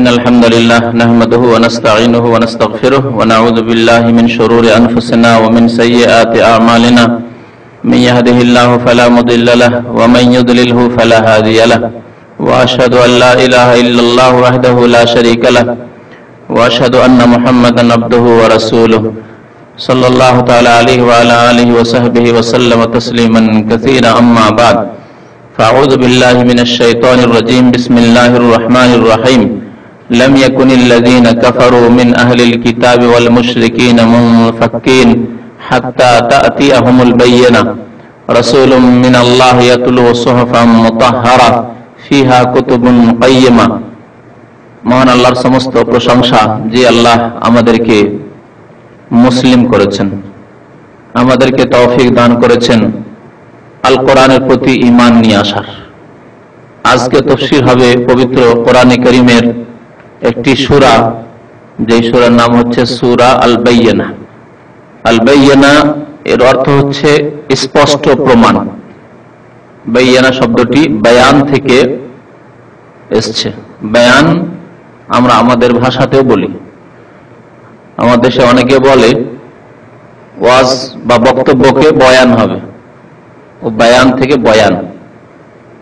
إن الحمد لله نحمده ونستعينه ونستغفره ونعوذ بالله من شرور أنفسنا ومن سيئات أعمالنا من يهده الله فلا مضل له ومن يضلله فلا هادي له وأشهد أن لا إله إلا الله وحده لا شريك له وأشهد أن محمدا عبده ورسوله صلى الله تعالى عليه وعلى آله وصحبه وسلم تسليما كثيرا أما بعد فأعوذ بالله من الشيطان الرجيم بسم الله الرحمن الرحيم لم يكن الذين كفروا من أهل الكتاب والمشركين منفكين حتى تأتيهم البينة رسول من الله يتلو صحفا مطهرة فيها كتب قيمة মহান আল্লাহর সমস্ত প্রশংসা যে আল্লাহ আমাদেরকে মুসলিম করেছেন, আমাদেরকে তৌফিক দান করেছেন আল কোরআনের প্রতি ঈমান নিয়ে আসার। আজকে তাফসীর হবে পবিত্র কোরআনে কারীমের একটি সূরা, যেই সূরার নাম হচ্ছে সূরা আল বাইয়িনা। আল বাইয়িনা এর অর্থ হচ্ছে স্পষ্ট প্রমাণ। বাইয়িনা শব্দটি বায়ান থেকে এসেছে। বায়ান আমরা আমাদের ভাষাতেও বলি। আমাদের দেশে অনেকে বলে ওয়াজ বা বক্তব্যকে বয়ান হবে, ও বায়ান থেকে বয়ান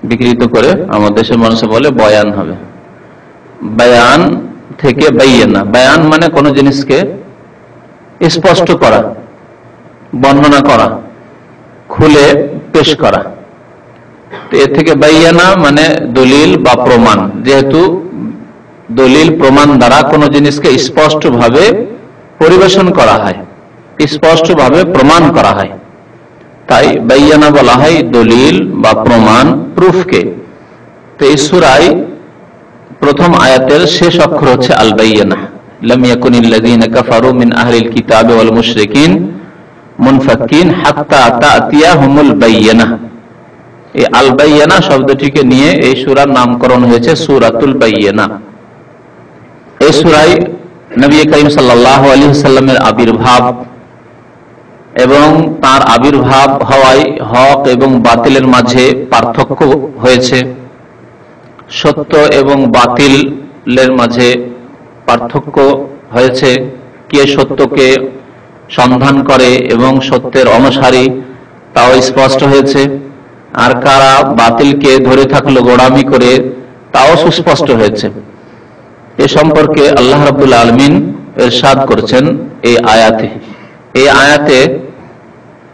বিকৃত করে আমাদের দেশের মানুষ বলে বয়ান হবে। বায়ান থেকে বাইয়িনা। বায়ান মানে কোনো জিনিসকে স্পষ্ট করা, বর্ণনা করা, খুলে পেশ করা। তো এর থেকে বাইয়িনা মানে দলিল বা প্রমাণ। যেহেতু দলিল প্রমাণ দ্বারা কোনো জিনিসকে স্পষ্টভাবে পরিবেশন করা হয়, স্পষ্টভাবে প্রমাণ করা হয়, তাই বাইয়িনা বলা হয় দলিল বা প্রমাণ, প্রুফকে। তো এই সূরায় প্রথম আয়াতের শেষ অক্ষর হচ্ছে আল বাইয়িনা। লাম ইয়াকুনিল্লাযীনা কাফারু মিন আহলিল কিতাবি ওয়াল মুশরিকিন মুনফাক্কিন হাত্তা তা'তিয়াহুমুল বাইয়িনা। এই আল বাইয়িনা শব্দটিকে নিয়ে এই সূরার নামকরণ হয়েছে সূরাতুল বাইয়িনা। এই সূরায় নবী করিম সাল্লাল্লাহু আলাইহি ওয়াসাল্লামের আবির্ভাব এবং তার আবির্ভাব হওয়ায় হক এবং বাতিলের মাঝে পার্থক্য হয়েছে, সত্য এবং বাতিলের মাঝে পার্থক্য হয়েছে। কে সত্যকে সন্ধান করে এবং সত্যের অনুসারী তাও স্পষ্ট হয়েছে, আর কারা বাতিলকে ধরে থাকলো গোড়ামি করে তাও সুস্পষ্ট হয়েছে। এ সম্পর্কে আল্লাহ রাব্বুল আলামিন ইরশাদ করেছেন এই আয়াতে। এই আয়াতে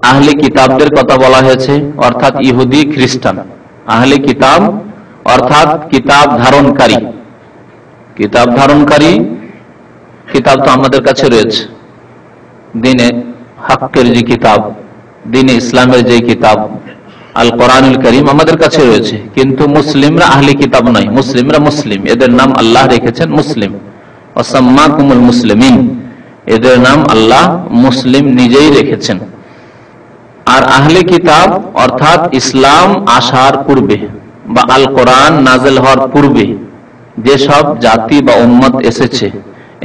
আহলে কিতাবদের কথা বলা হয়েছে, অর্থাৎ ইহুদি খ্রিস্টান। আহলে কিতাব অর্থাৎ কিতাব ধারণকারী। কিতাব ধারণকারী, কিতাব তো আমাদের কাছে রয়েছে। দ্বীনে হকের যে কিতাব, দ্বীনে ইসলামের যে কিতাব আল কোরআনুল কারীম আমাদের কাছে রয়েছে, কিন্তু মুসলিমরা আহলে কিতাব নয়। মুসলিমরা মুসলিম, এদের নাম আল্লাহ রেখেছেন মুসলিম। ওয়াসাম্মাকুমুল মুসলিমিন, এদের নাম আল্লাহ মুসলিম নিজেই রেখেছেন। আর আহলে কিতাব অর্থাৎ ইসলাম আসার পূর্বে বা আল কোরআন নাযিল হওয়ার পূর্বে যেসব জাতি বা উম্মত এসেছে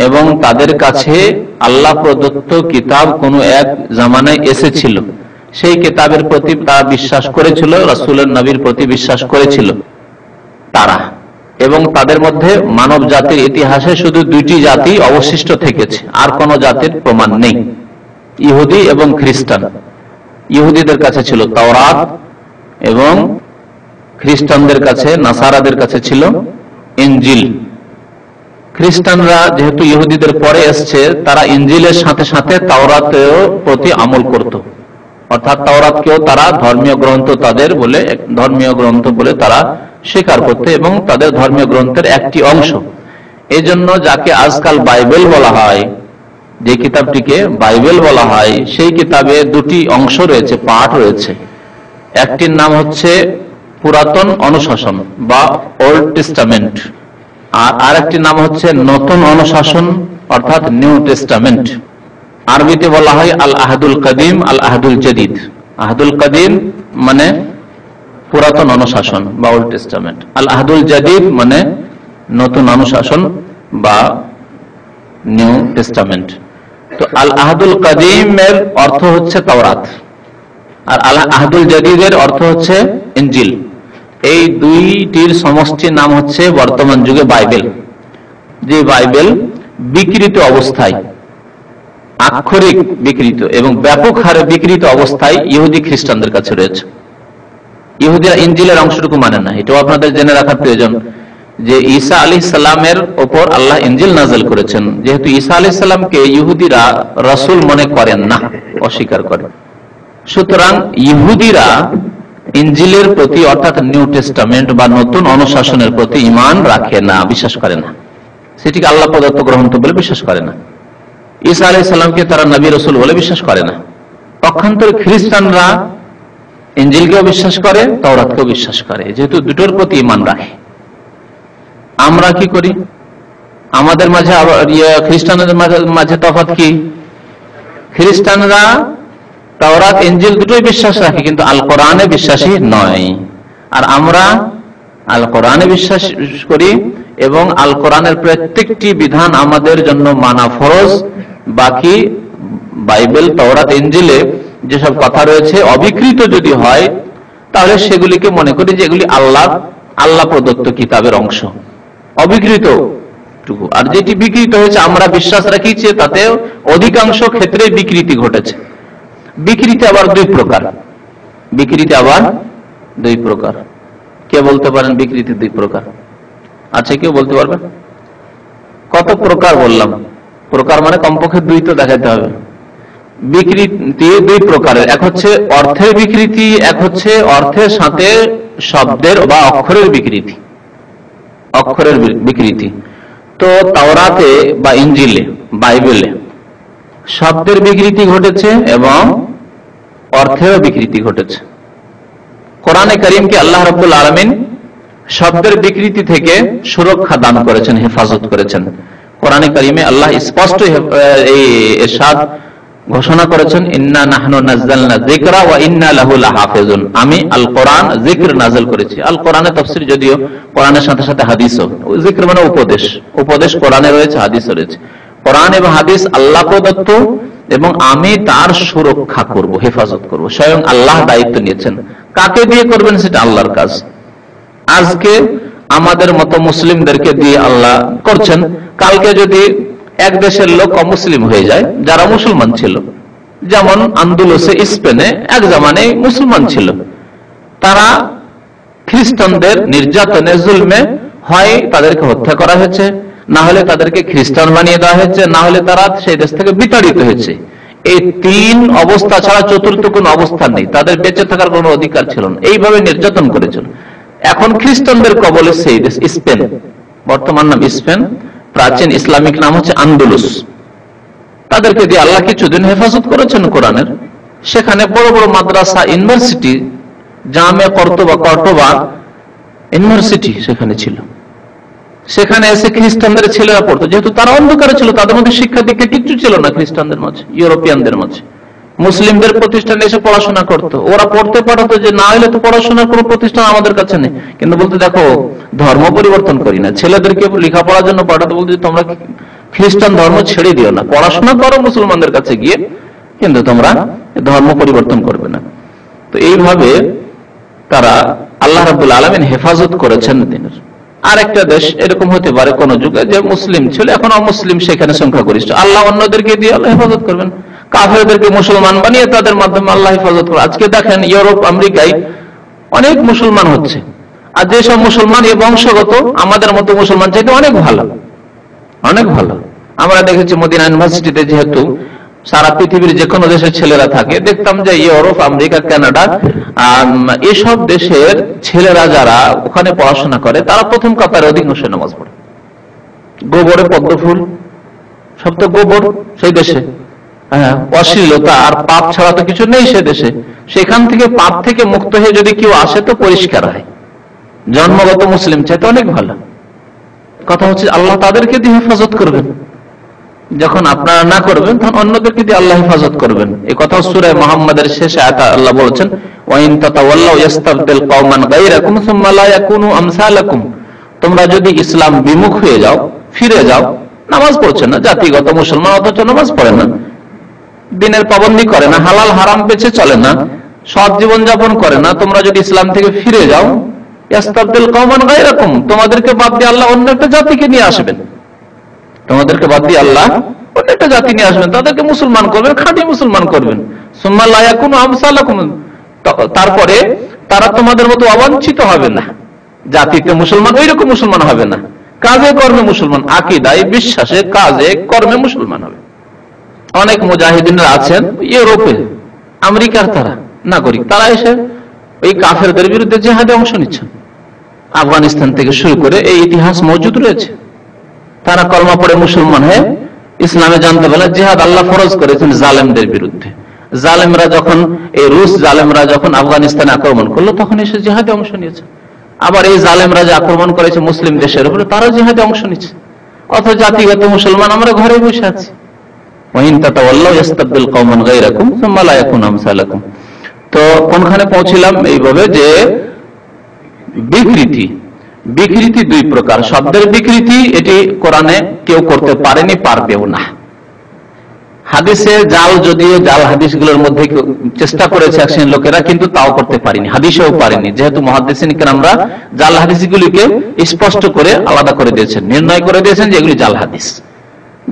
এবং তাদের কাছে আল্লাহ প্রদত্ত কিতাব কোনো এক জামানায় এসেছিল, সেই কিতাবের প্রতি তারা বিশ্বাস করেছিল, রাসূলের নবীর প্রতি বিশ্বাস করেছিল তারা। এবং তাদের মধ্যে মানব জাতির ইতিহাসে শুধু দুইটি জাতি অবশিষ্ট থেকেছে, আর কোন জাতির প্রমাণ নেই, ইহুদি এবং খ্রিস্টান। ইহুদিদের কাছে ছিল তাওরাত এবং খ্রিস্টানদের কাছে, নাসারাদের কাছে ছিল ইনজিল। খ্রিস্টানরা যেহেতু ইহুদিদের পরে এসছে, তারা ইনজিলের সাথে সাথে তাওরাতের প্রতি আমল করত, অর্থাৎ তাওরাতকেও তারা ধর্মীয় গ্রন্থ তাদের বলে, ধর্মীয় গ্রন্থ বলে তারা স্বীকার করতে এবং তাদের ধর্মীয় গ্রন্থের একটি অংশ। এই জন্য যাকে আজকাল বাইবেল বলা হয়, যে কিতাবটিকে বাইবেল বলা হয়, সেই কিতাবে দুটি অংশ রয়েছে, পাঠ রয়েছে। একটির নাম হচ্ছে পুরাতন অনুশাসন বা ওল্ড টেস্টামেন্ট, আর আরেকটির নাম হচ্ছে নতুন অনুশাসন অর্থাৎ নিউ টেস্টামেন্ট। আরবিতে বলা হয় আল আহদুল কাদিম, আল আহদুল জাদিদ। আহদুল কাদিম মানে পুরাতন অনুশাসন বা ওল্ড টেস্টামেন্ট, আল আহদুল জাদিদ মানে নতুন অনুশাসন বা নিউ টেস্টামেন্ট। তো আল আহদুল কাদিমের অর্থ হচ্ছে তাওরাত, আর আল আহদুল জাদিদের অর্থ হচ্ছে ইনজিল। এই দুইটির সমষ্টির নাম হচ্ছে বর্তমান যুগে বাইবেল। যে বাইবেল বিকৃত অবস্থায়, আক্ষরিক বিকৃত এবং ব্যাপক হারে বিকৃত অবস্থায় ইহুদি খ্রিস্টানদের কাছে রয়েছে। ইহুদিরা ইনজিলের অংশটুকু মানে না, এটাও আপনাদের জেনে রাখার প্রয়োজন যে ঈসা আলাইহিস সালামের ওপর আল্লাহ ইনজিল নাযিল করেছেন। যেহেতু ঈসা আলাইহিস সালামকে ইহুদিরা রাসূল মনে করেন না, অস্বীকার করে, সুতরাং ইহুদিরা ইনজিলের প্রতি অর্থাৎ নিউ টেস্টামেন্ট বা নতুন অনুশাসনের প্রতি ঈমান রাখে না, বিশ্বাস করে না, সেটিকে আল্লাহ প্রদত্ত গ্রন্থ বলে বিশ্বাস করে না। ঈসা আলাইহিস সালামকে তারা নবী রাসূল বলে বিশ্বাস করে না। পক্ষান্তরে খ্রিস্টানরা ইনজিলকেও বিশ্বাস করে, তাওরাতকেও বিশ্বাস করে, যেহেতু দুটোর প্রতি ঈমান রাখে। আমরা কি করি? আমাদের মাঝে খ্রিস্টানদের মাঝে তফাৎ কি? খ্রিস্টানরা তাওরাত ইনজিল দুটোই বিশ্বাস রাখে, কিন্তু আল কোরআনে বিশ্বাসী নয়। আর আমরা আল কোরআনে বিশ্বাস করি এবং আল কোরআনের প্রত্যেকটি বিধান আমাদের জন্য মানা ফরজ। বাকি বাইবেল, তাওরাত, ইনজিলে যেসব কথা রয়েছে অবিকৃত যদি হয়, তাহলে সেগুলিকে মনে করি যে এগুলি আল্লাহ প্রদত্ত কিতাবের অংশ, অবিকৃত। আর যেটি বিকৃত হয়েছে আমরা বিশ্বাস রাখি যে তাতে অধিকাংশ ক্ষেত্রে বিকৃতি ঘটেছে। বিকৃতি আবার দুই প্রকার। কে বলতে পারেন বিকৃতি দুই প্রকার? আচ্ছা, কেউ বলতে পারবে? কত প্রকার বললাম? প্রকার মানে কমপক্ষে দুই তো দেখাতে হবে। বিকৃতি দুই প্রকারের, এক হচ্ছে অর্থের বিকৃতি, এক হচ্ছে অর্থের সাথে শব্দের বা অক্ষরের বিকৃতি। তো তাওরাতে বা ইনজিলে, বাইবেলে শব্দের বিকৃতি ঘটেছে এবং অর্থেরও বিকৃতি ঘটেছে। কোরআনে কারীমকে আল্লাহ রাব্বুল আলামিন শব্দের বিকৃতি থেকে সুরক্ষা দান করেছেন, হেফাজত করেছেন। কোরআনে কারীমে আল্লাহ স্পষ্ট এই ইরশাদ ঘোষণা করেছেন, ইন্না নাহনু নাযালনা যিকরা ওয়া ইন্না লাহু লাহাফিজুন। আমি আল কোরআন যিকর নাযিল করেছি। আল কোরআনের তাফসীর যদিও কোরআনের সাথে সাথে হাদিসও, যিকর মানে উপদেশ কোরআনে রয়েছে, হাদিসও রয়েছে। কোরআন এবং হাদিস আল্লাহ প্রদত্ত এবং আমি তার সুরক্ষা করব, হেফাজত করব। স্বয়ং আল্লাহ দায়িত্ব নিয়েছেন। কাকে দিয়ে করবেন সেটা আল্লাহর কাজ। আজকে আমাদের মতো মুসলিমদেরকে দিয়ে আল্লাহ করছেন। কালকে যদি এক দেশের লোক অমুসলিম হয়ে যায় যারা মুসলমান ছিল, যেমন আন্দোলসে, স্পেনে এক জামানে মুসলমান ছিল, তারা খ্রিস্টানদের নির্যাতনে, জুলমে হয় তাদেরকে হত্যা করা হয়েছে, না হলে তাদেরকে খ্রিস্টান বানিয়ে দেওয়া হয়েছে, না হলে তারা সেই দেশ থেকে বিতাড়িত হয়েছে। এই তিন অবস্থা ছাড়া চতুর্থ কোন অবস্থা নেই। তাদের বেঁচে থাকার কোনো অধিকার ছিল না। এইভাবে নির্যাতন করেছিল। এখন খ্রিস্টানদের কবলে সেই দেশ স্পেন, বর্তমান নাম স্পেন, প্রাচীন ইসলামিক নাম হচ্ছে আন্দোলস। তাদেরকে দিয়ে আল্লাহ কিছুদিন হেফাজত করেছেন কোরআনের। সেখানে বড় বড় মাদ্রাসা, ইউনিভার্সিটি, জামে কর্তোবা ইউনিভার্সিটি সেখানে ছিল। সেখানে এসে খ্রিস্টানদের ছেলেরা পড়তো, যেহেতু তারা অন্ধকারে ছিল, তাদের মধ্যে শিক্ষা দীক্ষা কিচ্ছু ছিল না খ্রিস্টানদের মাঝে, ইউরোপিয়ানদের মাঝে। মুসলিমদের প্রতিষ্ঠানে এসে পড়াশোনা করতো, ওরা পড়তে পাঠাতো যে না হলে তো পড়াশোনার কোনো প্রতিষ্ঠান আমাদের কাছে নেই। কিন্তু বলতে দেখো ধর্ম পরিবর্তন করি না, ছেলেদেরকে লেখাপড়ার জন্য পাঠাতো, বলতে তোমরা খ্রিস্টান ধর্ম ছেড়ে দিও না, পড়াশোনা করো মুসলমানদের কাছে গিয়ে, কিন্তু তোমরা ধর্ম পরিবর্তন করবে না। তো এইভাবে তারা আল্লাহ রাব্বুল আলামিন হেফাজত করেছেন দিনের। আর একটা দেশ এরকম হতে পারে কোন যুগে যে মুসলিম ছিল, এখন অমুসলিম সেখানে সংখ্যাগরিষ্ঠ, আল্লাহ অন্যদেরকে দিয়ে আল্লাহ হেফাজত করবেন। কাফেরদেরকে মুসলমান বানিয়ে তাদের মাধ্যমে আল্লাহ হেফাজত করবেন। আজকে দেখেন ইউরোপ, আমেরিকায় অনেক মুসলমান হচ্ছে, আর যেসব মুসলমান এ বংশগত আমাদের মতো মুসলমান চাইতে অনেক ভালো, অনেক ভালো। আমরা দেখেছি মদিনা ইউনিভার্সিটিতে, যেহেতু সারা পৃথিবীর যে কোনো দেশের ছেলেরা থাকে, দেখতাম যে ইউরোপ, আমেরিকা, কানাডা এসব দেশের ছেলেরা যারা ওখানে পড়াশোনা করে তারা প্রথম কাতারে অধিকাংশ নামাজ পড়ে। গোবরে পদ্ম ফুল, সব তো গোবর সেই দেশে। হ্যাঁ, অশ্লীলতা আর পাপ ছাড়া তো কিছু নেই সে দেশে। সেখান থেকে পাপ থেকে মুক্ত হয়ে যদি কেউ আসে তো পরিষ্কার হয়। জন্মগত মুসলিম চাইতে অনেক ভালো। কথা হচ্ছে আল্লাহ তাদেরকে দিয়ে হেফাজত করবেন। যখন আপনারা না করবেন তখন অন্যদেরকে দিয়ে আল্লাহ হেফাজত করবেন। এই কথা সূরা মুহাম্মাদের শেষে আল্লাহ বলেছেন, ওয়াইন তাতাওয়াল্লাউ ইস্তাবদিল কওমান গায়রাকুম সুম্মা লা ইয়াকুনু আমসালাকুম। তোমরা যদি ইসলাম বিমুখ হয়ে যাও, ফিরে যাও, নামাজ পড়ছে না, জাতিগত মুসলমান অথচ নামাজ পড়ে না, দিনের পাবন্দি করে না, হালাল হারাম বেঁচে চলে না, সৎ জীবন যাপন করে না, তোমরা যদি ইসলাম থেকে ফিরে যাও, ইস্তাবদিল কওমান গায়রাকুম, তোমাদেরকে বাদ দিয়ে আল্লাহ অন্য একটা জাতিকে নিয়ে আসবেন। তোমাদেরকে বাদ দিয়ে আল্লাহ অনেকটা জাতি নিয়ে আসবেন, তাদেরকে মুসলমান করবেন, খাঁটি মুসলমান করবেন। সুম্মা লা ইয়াকুনু আমসালাকুম, তারপরে তারা তোমাদের মতো অবাঞ্ছিত হবে না, জাতিতে মুসলমান ওই রকম মুসলমান হবে না, কাজে কর্মে মুসলমান, আকীদায় বিশ্বাসে কাজে কর্মে মুসলমান হবে। অনেক মুজাহিদিনরা আছেন ইউরোপে, আমেরিকার তারা নাগরিক, তারা এসে ওই কাফেরদের বিরুদ্ধে জিহাদে অংশ নিচ্ছেন। আফগানিস্তান থেকে শুরু করে এই ইতিহাস মজুদ রয়েছে। তারা কলমা পড়ে মুসলমান হয়ে ইসলামে জানতে পারলে জিহাদ আল্লাহ ফরজ করেছেন জালেমদের বিরুদ্ধে। জালেমরা যখন এই রুশ জালেমরা যখন আফগানিস্তানে আক্রমণ করলো তখন এসে জিহাদে অংশ নিয়েছে। আবার এই জালেমরা যে আক্রমণ করেছে মুসলিম দেশের উপরে, তারা জিহাদে অংশ নিচ্ছে। অথচ জাতিগত মুসলমান আমরা ঘরে বসে আছি। তো কোনখানে পৌঁছিলাম? এইভাবে যে বিকৃতি দুই প্রকার। শব্দের বিকৃতি, এটি কোরআনে কেউ করতে পারেনি, পারবেও না। হাদিসে জাল, যদিও জাল হাদিসগুলোর মধ্যে চেষ্টা করেছে এক শ্রেণীর লোকেরা, কিন্তু তাও করতে পারেনি, হাদিসেও পারেনি। যেহেতু মুহাদ্দিসিন কেরামরা জাল হাদিসগুলিকে স্পষ্ট করে আলাদা করে দিয়েছেন, নির্ণয় করে দিয়েছেন যে এগুলি জাল হাদিস।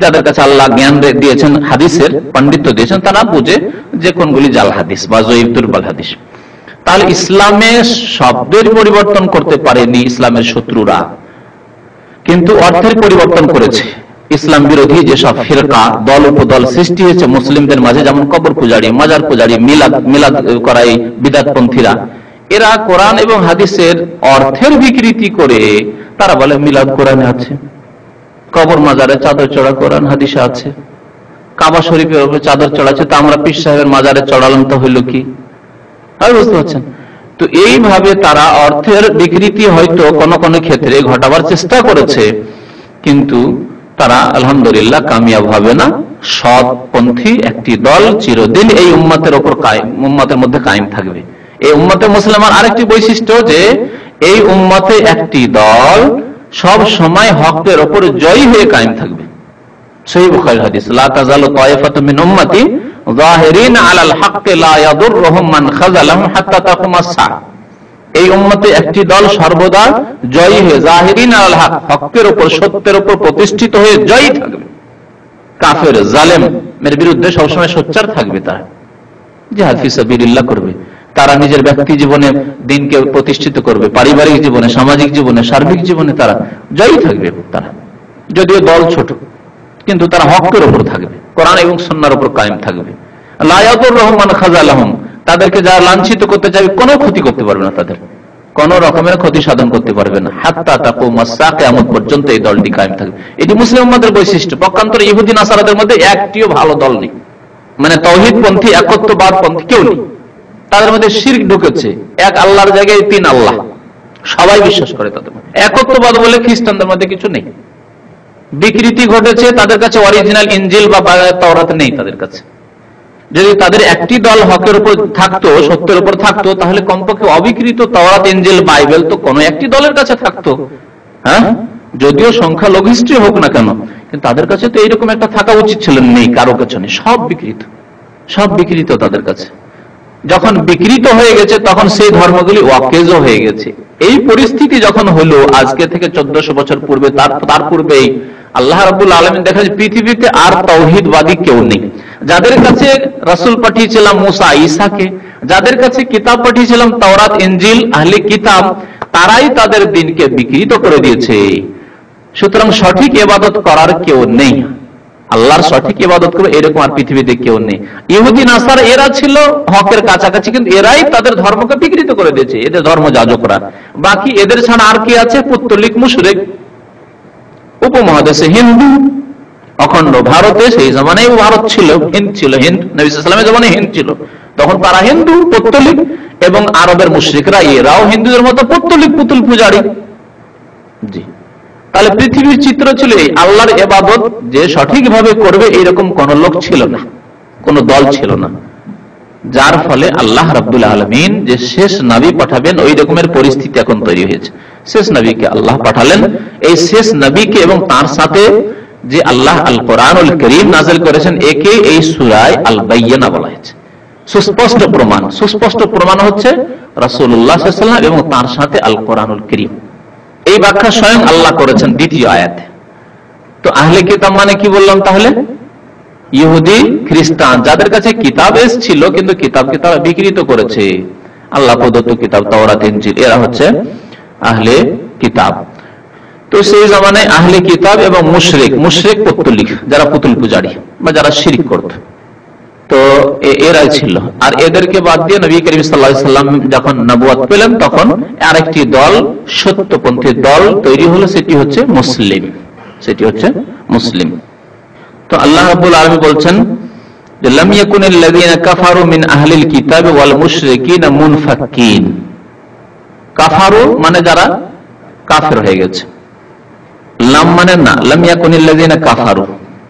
যাদের কাছে আল্লাহ জ্ঞান দিয়েছেন, হাদিসের পাণ্ডিত্য দিয়েছেন, তারা বুঝে যে কোনগুলি জাল হাদিস বা জয়ীফ দুর্বল হাদিস। তাহলে ইসলামে শব্দের পরিবর্তন করতে পারেনি ইসলামের শত্রুরা, কিন্তু অর্থের পরিবর্তন করেছে। ইসলাম বিরোধী যেসব ফিরকা, দল উপদল সৃষ্টি হয়েছে মুসলিমদের মাঝে, যেমন কবর পূজারী, মাজার পূজারী, মিলাদ করাই বিদআতপন্থীরা, এরা কোরআন এবং হাদিসের অর্থের বিকৃতি করে তারা বলে মিলাদ কোরআনে আছে, কবর মাজারে চাদর চড়া কোরআন হাদিসে আছে, কাবা শরীফের উপরে চাদর চড়াচ্ছে, তা আমরা পীর সাহেবের মাজারে চড়ালাম তো হইল কি? বুঝতে পারছেন? তো এইভাবে তারা অর্থের বিকৃতি হয়তো কোন কোন ক্ষেত্রে ঘটাবার চেষ্টা করেছে, কিন্তু তারা আলহামদুলিল্লাহ কামিয়াব হবে না। সৎপন্থী একটি দল চিরদিন এই উম্মতের উপর উম্মতের মধ্যে কায়েম থাকবে। এই উম্মতে মুসলিমার আরেকটি বৈশিষ্ট্য যে এই উম্মতে একটি দল সব সময় হকের উপর জয়ী হয়ে কায়েম থাকবে। সহিহ বুখারী হাদিস, লা তাযালু তায়েফাতুম মিন উম্মতি যাহিরিনা আলাল হাক্কি লা ইয়াদুররুহুম মান খাযালাহুম হাত্তা তাকুমাস সাআহ। এই উম্মতে একটি দল সর্বদা জয়ী হয়ে, জাহিরিন আলাল হক, হকের উপর সত্যের উপর প্রতিষ্ঠিত হয়ে জয়ী থাকবে। কাফের জালেমের বিরুদ্ধে সবসময় সোচ্চার থাকবে, তারা জিহাদ ফি সাবিলিল্লাহ করবে, তারা নিজের ব্যক্তি জীবনে দিনকে প্রতিষ্ঠিত করবে, পারিবারিক জীবনে, সামাজিক জীবনে, সার্বিক জীবনে তারা জয়ী থাকবে। তারা যদিও দল ছোট, কিন্তু তারা হকের উপর থাকবে, কোরআন এবং সুন্নাহর উপর কায়েম থাকবে। লা ইয়াদুররুহুম মান খাযালাহুম, তাদেরকে যারা লাঞ্ছিত করতে চাইবে কোনো ক্ষতি করতে পারবে না, তাদের কোন রকমের ক্ষতি সাধন করতে পারবে না। হাত্তা তাকুমাস সাআহ, কিয়ামত পর্যন্ত এই দলটি কায়েম থাকবে। এটি মুসলিম উম্মতের বৈশিষ্ট্য। পক্ষান্তরে ইহুদি নাসারাদের মধ্যে একটিও ভালো দল নেই, মানে তাওহীদপন্থী, একত্ববাদপন্থী কেউ নেই। তাদের মধ্যে শিরক ঢুকেছে, এক আল্লাহর জায়গায় তিন আল্লাহ সবাই বিশ্বাস করে তাদের মধ্যে। একত্ববাদ বলে খ্রিস্টানদের মধ্যে কিছু নেই। বিকৃতি ঘটেছে, তাদের কাছে অরিজিনাল ইনজিল বা তাওরাত নেই তাদের কাছে। যদি তাদের একটি দল হকের উপর থাকতো, সত্যের উপর থাকতো, তাহলে কমপক্ষে অবিকৃত তাওরাত, ইনজিল, বাইবেল তো কোনো একটি দলের কাছে থাকতো। হ্যাঁ, যদিও সংখ্যা লঘিষ্ঠ হোক না কেন, কিন্তু তাদের কাছে তো এইরকম একটা থাকা উচিত ছিল, নেই, কারো কাছে নেই, সব বিকৃত, সব বিকৃত তাদের কাছে। যখন বিকৃত হয়ে গেছে তখন সেই ধর্মগুলি ওয়াকেজও হয়ে গেছে। এই পরিস্থিতি যখন হলো আজকে থেকে 1400 বছর পূর্বে, তার পূর্বেই আল্লাহ রাব্বুল আলামিন দেখা যায় পৃথিবীতে আর তাওহীদবাদী কেউ নেই। যাদের কাছে রাসূল পাঠিয়েছিলাম মুসা, ঈসাকে, যাদের কাছে কিতাব পাঠিয়েছিলাম তাওরাত, ইনজিল, আহলে কিতাব, তারাই তাদের দিনকে বিকৃত করে দিয়েছে। সুতরাং সঠিক ইবাদত করার কেউ নেই, আল্লাহর সঠিক ইবাদত করবে এরকম আর পৃথিবীতে কেউ নেই। ইহুদি নাসারা এরা ছিল হকের কাছাকাছি, কিন্তু এরাই তাদের ধর্মকে বিকৃত করে দিয়েছে, এদের ধর্ম যাজকরা। বাকি এদের ছাড়া আর কি আছে? পুত্তলিক, মুশরিক। উপমহাদেশে হিন্দু, অখণ্ড ভারতে, সেই জামানায় ভারত ছিল, হিন্দ ছিল, হিন্দ নবী সাল্লাল্লাহু আলাইহি ওয়াসাল্লামের জামানায় হিন্দ ছিল, তখন তারা হিন্দু, পৌত্তলিক। এবং আরবের মুশরিকরা এরাও হিন্দুদের মতো পৌত্তলিক, পুতুল পূজারী। জি, তাহলে পৃথিবীর চিত্র ছিল এই। আল্লাহর ইবাদত যে সঠিকভাবে করবে এইরকম কোন লোক ছিল না, কোন দল ছিল না। যার ফলে আল্লাহ রাব্বুল আলামিন যে শেষ নবী পাঠাবেন, ওই রকমের পরিস্থিতি এখন তৈরি হয়েছে। শেষ নবীকে আল্লাহ পাঠালেন, এই শেষ নবীকে এবং তার সাথে যে আল্লাহ আল কোরআনুল কারীম নাযিল করেছেন, একে এই সূরা আল বাইয়িনা বলা হয়েছে। সুস্পষ্ট প্রমাণ, সুস্পষ্ট প্রমাণ হচ্ছে রাসূলুল্লাহ সাল্লাল্লাহু আলাইহি ওয়াসাল্লাম এবং তার সাথে আল কোরআনুল কারীম। এই ব্যাখ্যা স্বয়ং আল্লাহ করেছেন দ্বিতীয় আয়াতে। তো আহলে কিতাব মানে কি বললাম তাহলে? ইহুদি খ্রিস্টান, যাদের কাছে কিতাব এসেছিল কিন্তু কিতাবকে তারা বিকৃত করেছে, আল্লাহ প্রদত্ত কিতাব তাওরাত ইনজিল, এরা হচ্ছে আহলে কিতাব। তো সেই জামানায় আহলে কিতাব এবং মুশরিক পৌত্তলিক, যারা পুতুল পূজারী বা যারা শিরক করত, তো এরাই ছিল। আর এদেরকে বাদ দিয়ে নবী করিম সাল্লাল্লাহু আলাইহি ওয়াসাল্লাম যখন নবুয়ত পেলেন তখন আরেকটি দল, সত্যপন্থী দল তৈরি হলো, সেটি হচ্ছে মুসলিম। তো আল্লাহ রাব্বুল আলামিন বলছেন যে লাম ইয়াকুনিল্লাযীনা কাফারু মিন আহলিল কিতাবি ওয়াল মুশরিকিনা মুনফাক্কিন। কাফারু মানে যারা কাফের হয়ে গেছে, লাম মানে না, লাম ইয়াকুনিল্লাযীনা কাফারু,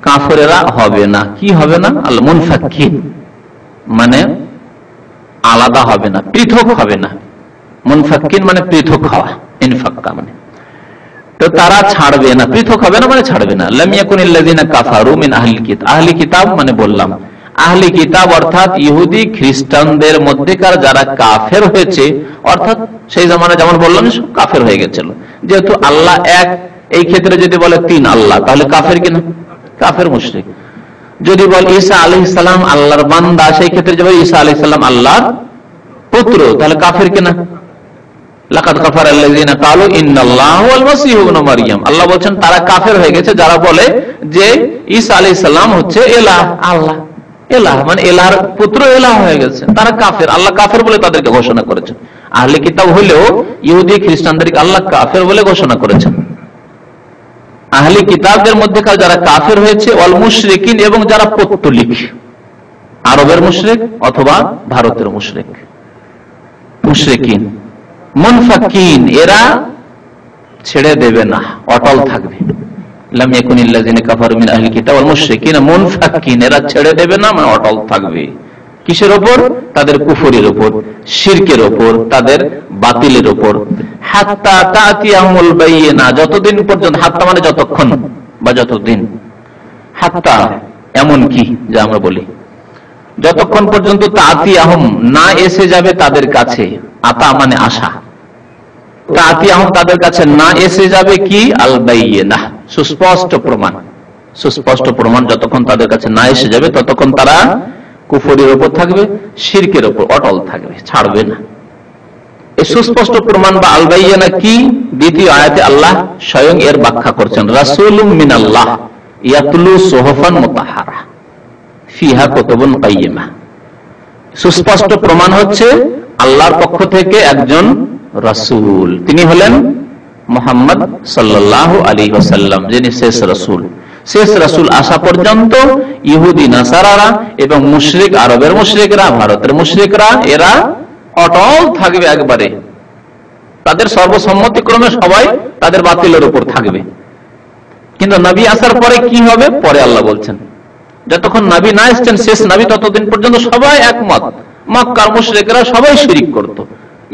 কাফেররা হবে না। কি হবে না? আল মুনফাক্কিন মানে আলাদা হবে না, পৃথক হবে না। মুনফাক্কিন মানে পৃথক হওয়া, ইনফাক্কা মানে, তো তারা ছাড়বে না, পৃথক হবে না মানে ছাড়বে না। লাম ইয়াকুনিল্লাযীনা কাফারু মিন আহলিল কিতাব, আহলি কিতাব মানে বললাম আহলি কিতাব অর্থাৎ ইহুদি খ্রিস্টানদের মধ্যেকার যারা কাফের হয়েছে, অর্থাৎ সেই জামানায় যেমন বললাম সব কাফের হয়ে গেছিল। যেহেতু আল্লাহ এক, এই ক্ষেত্রে যদি বলে তিন আল্লাহ, তাহলে কাফের কিনা? কাফের মুশরিক। যদি বলে ঈসা আলাইহিস সালাম আল্লাহর বান্দা, সেই ক্ষেত্রে যদি ঈসা আলাইহিস সালাম আল্লাহর পুত্র, তাহলে কাফের কিনা? লাকাদ কাফারাল্লাযীনা ক্বালু ইন্নাল্লাহা ওয়াল মাসীহু ইবনু মারইয়াম, আল্লাহ বলেন তারা কাফের হয়ে গেছে যারা বলে যে ঈসা আলাইহিস সালাম হচ্ছে ইলাহ, আল্লাহ ইলাহ মানে ইলাহর পুত্র, ইলাহ হয়ে গেছে, তারা কাফের। আল্লাহ কাফের বলে তাদেরকে ঘোষণা করেছেন। আহলে কিতাব হলেও ইহুদি খ্রিস্টানদেরকে আল্লাহ কাফের বলে ঘোষণা করেছেন। আহলে কিতাবদের মধ্যেকার যারা কাফের হয়েছে, ওয়াল মুশরিকিন এবং যারা পৌত্তলিক, আরবের মুশরিক অথবা ভারতের মুশরিকিন, মুনফাকিন এরা ছেড়ে দেবে না, অটল থাকবে। লাম ইয়াকুনিল্লাযীনা কাফারু মিন আহলিল কিতাব ওয়াল মুশরিকিনা মুনফাকিন, এরা ছেড়ে দেবে না মানে অটল থাকবে। কিসের উপর? তাদের কুফরের উপর, শিরকের উপর, তাদের বাতিলের উপর। হাত্তা তাতিয়াহুমুল বাইয়িনা, যতদিন পর্যন্ত, হাত্তা মানে যতক্ষণ বা যতদিন, হাত্তা এমন কি যা আমরা বলি, যতক্ষণ পর্যন্ত তাতিয়াহুম না এসে যাবে তাদের কাছে, আতা মানে আশা, তাতিয়াহুম তাদের কাছে না এসে যাবে কি? আল বাইয়িনা, সুস্পষ্ট প্রমাণ যতক্ষণ তাদের কাছে না এসে যাবে ততক্ষণ তারা কুফরের উপর থাকবে, শিরকের উপর অটল থাকবে, ছাড়বে না। এই সুস্পষ্ট প্রমাণ বা আল বাইয়িনা কি? দ্বিতীয় আয়াতে আল্লাহ স্বয়ং এর ব্যাখ্যা করছেন, রাসূলুম মিনাল্লাহ ইয়াতলু সুহুফান মুতাহহারা ফিহা কুতুবুন কাইয়্যিমা। সুস্পষ্ট প্রমাণ হচ্ছে আল্লাহর পক্ষ থেকে একজন রাসূল, তিনি হলেন মুহাম্মদ সাল্লাল্লাহু আলাইহি ওয়াসাল্লাম, যিনি শেষ রাসূল আসা পর্যন্ত ইহুদি নাসারারা এবং মুশরিক, আরবের মুশরিকরা, ভারতের মুশরিকরা, এরা অটল থাকবে একবারে, তাদের সর্বসম্মতিক্রমে সবাই তাদের বাতিলের উপর থাকবে। কিন্তু নবী আসার পরে কি হবে? পরে আল্লাহ বলছেন, যতক্ষণ নবী না এসেছেন শেষ নবী, ততদিন পর্যন্ত সবাই একমত। মক্কার মুশরিকরা সবাই শিরক করত,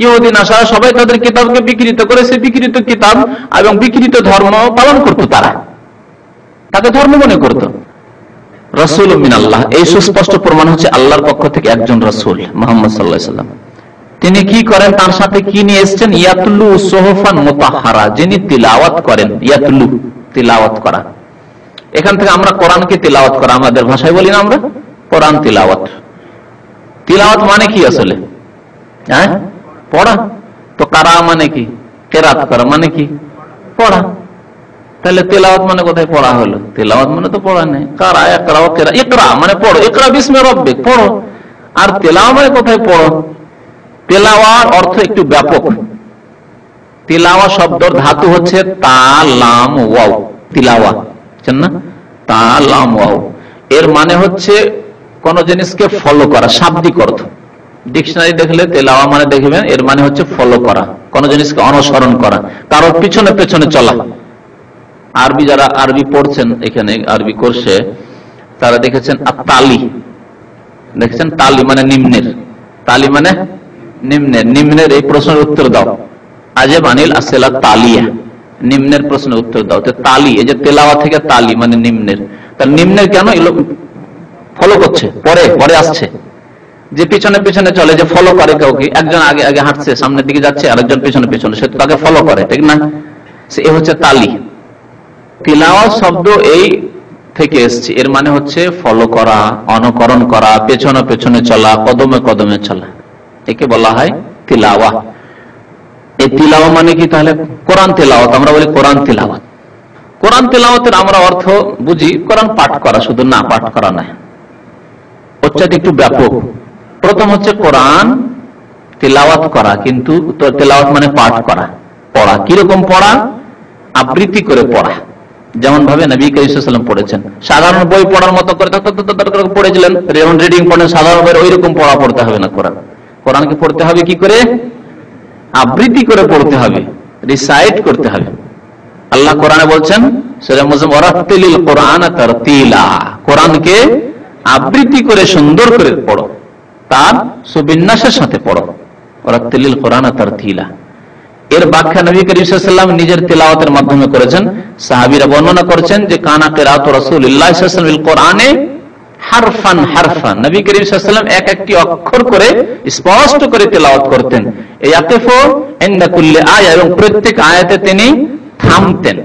ইহুদি নাসারা সবাই তাদের কিতাবকে বিকৃত করে, সে বিকৃত কিতাব এবং বিকৃত ধর্ম পালন করত, তাকে ধর্ম মনে করত। রাসূল মিনাল্লাহ, এই সুস্পষ্ট প্রমাণ হচ্ছে আল্লাহর পক্ষ থেকে একজন রাসূল মুহাম্মদ সাল্লাল্লাহু আলাইহি ওয়াসাল্লাম। তিনি কি করেন? তার সাথে কি নিয়ে এসেছেন? ইয়াতলু সুহুফান মুতাহহারা, যিনি তিলাওয়াত করেন। ইয়াতলু তিলাওয়াত করা, এখান থেকে আমরা কোরআনকে তিলাওয়াত করা, আমাদের ভাষায় বলি না আমরা কোরআন তিলাওয়াত। তিলাওয়াত মানে কি আসলে? হ্যাঁ, পড়া। তো কারা মানে কি? কেরাত করা মানে কি? পড়া। তাহলে তেলাওয়াত মানে কোথায় পড়া হলো? তেলাওয়াত মানে তো পড়া নেই। কারা, ইকরা মানে পড়ো, ইকরা বিস্মি রাব্বিক পড়ো। আর তেলাওয়া মানে কোথায় পড়ো? তেলাওয়ার অর্থ একটু ব্যাপক। তিলাওয়া শব্দের ধাতু হচ্ছে তা লাম ওয়াও, তিলাওয়া, বুঝছেন না? তা লাম ওয়াও, এর মানে হচ্ছে কোন জিনিসকে ফলো করা, শাব্দিক অর্থ। ডিকশনারি দেখলে তেলাওয়া মানে দেখবেন এর মানে হচ্ছে ফলো করা, কোন জিনিসকে অনুসরণ করা, কারো পিছনে পেছনে চলা। আরবি যারা আরবি পড়ছেন, এখানে আরবি কোর্সে, তারা দেখেছেন তালি, দেখেছেন তালি মানে নিম্নের, তালি মানে নিম্নের এই প্রশ্নের উত্তর দাও, আজেব আনিল আসেলা তালিয়া, নিম্নের প্রশ্নের উত্তর দাও। তালি, এই যে তেলাওয়া থেকে তালি মানে নিম্নের, তার নিম্নের কেন? ফলো করছে, পরে আসছে, যে পিছনে পিছনে চলে, যে ফলো করে কাউকে, একজন আগে আগে হাঁটছে, সামনের দিকে যাচ্ছে, আরেকজন পিছনে পিছনে, সে তো তাকে ফলো করে, ঠিক না? সে হচ্ছে তালি। তিলাওয়াত শব্দ এই থেকে এসছে, এর মানে হচ্ছে ফলো করা, অনুকরণ করা, পেছনে পেছনে চলা, কদমে কদমে চলা, একে বলা হয় তিলাওয়া। এই তিলাওয়া মানে কি? তাহলে কোরআন তিলাওয়াত, আমরা বলি কোরআন তিলাওয়াত। কোরআন তিলাওয়াতের আমরা অর্থ বুঝি কোরআন পাঠ করা, শুধু না পাঠ করা নয়, হচ্ছে একটু ব্যাপক। প্রথম হচ্ছে কোরআন তিলাওয়াত করা, কিন্তু তিলাওয়াত মানে পাঠ করা, পড়া। কিরকম পড়া? আবৃত্তি করে পড়া, যেমন ভাবে নবী করিম সাল্লাল্লাহু আলাইহি ওয়াসাল্লাম পড়েছেন। সাধারণ বই পড়ার মতো করে পড়েছিলেন, যেমন রিডিং পড়েন সাধারণ বই, ওই রকম পড়া পড়তে হবে না। কোরআনকে পড়তে হবে কি করে? আবৃত্তি করে পড়তে হবে, রিসাইট করতে হবে। আল্লাহ কোরআনে বলছেন সূরা মুজাম্মিল, ওয়ারাত্তিলিল কোরআনা তারতিলা, কোরআনকে আবৃত্তি করে সুন্দর করে পড়ো, তার সুবিন্যাসের সাথে পড়ো। ওয়ারাত্তিলিল কোরআনা তারতিলা, এর ব্যাখ্যা নবী করিম সাল্লাল্লাহু আলাইহি ওয়াসাল্লাম নিজের তিলাওয়াতের মাধ্যমে করেছেন। সাহাবীরা বর্ণনা করেছেন যে কানা কিরাতু রাসূলিল্লাহ সাল্লাল্লাহু আলাইহি ওয়াসাল্লাম বিল কোরআনে হারফান হারফান, নবী করিম সাল্লাল্লাহু আলাইহি ওয়াসাল্লাম এক একটি অক্ষর করে স্পষ্ট করে তিলাওয়াত করতেন। ইয়াকিফু ইনদা কুল্লি আয়া, এবং প্রত্যেক আয়াতে তিনি থামতেন।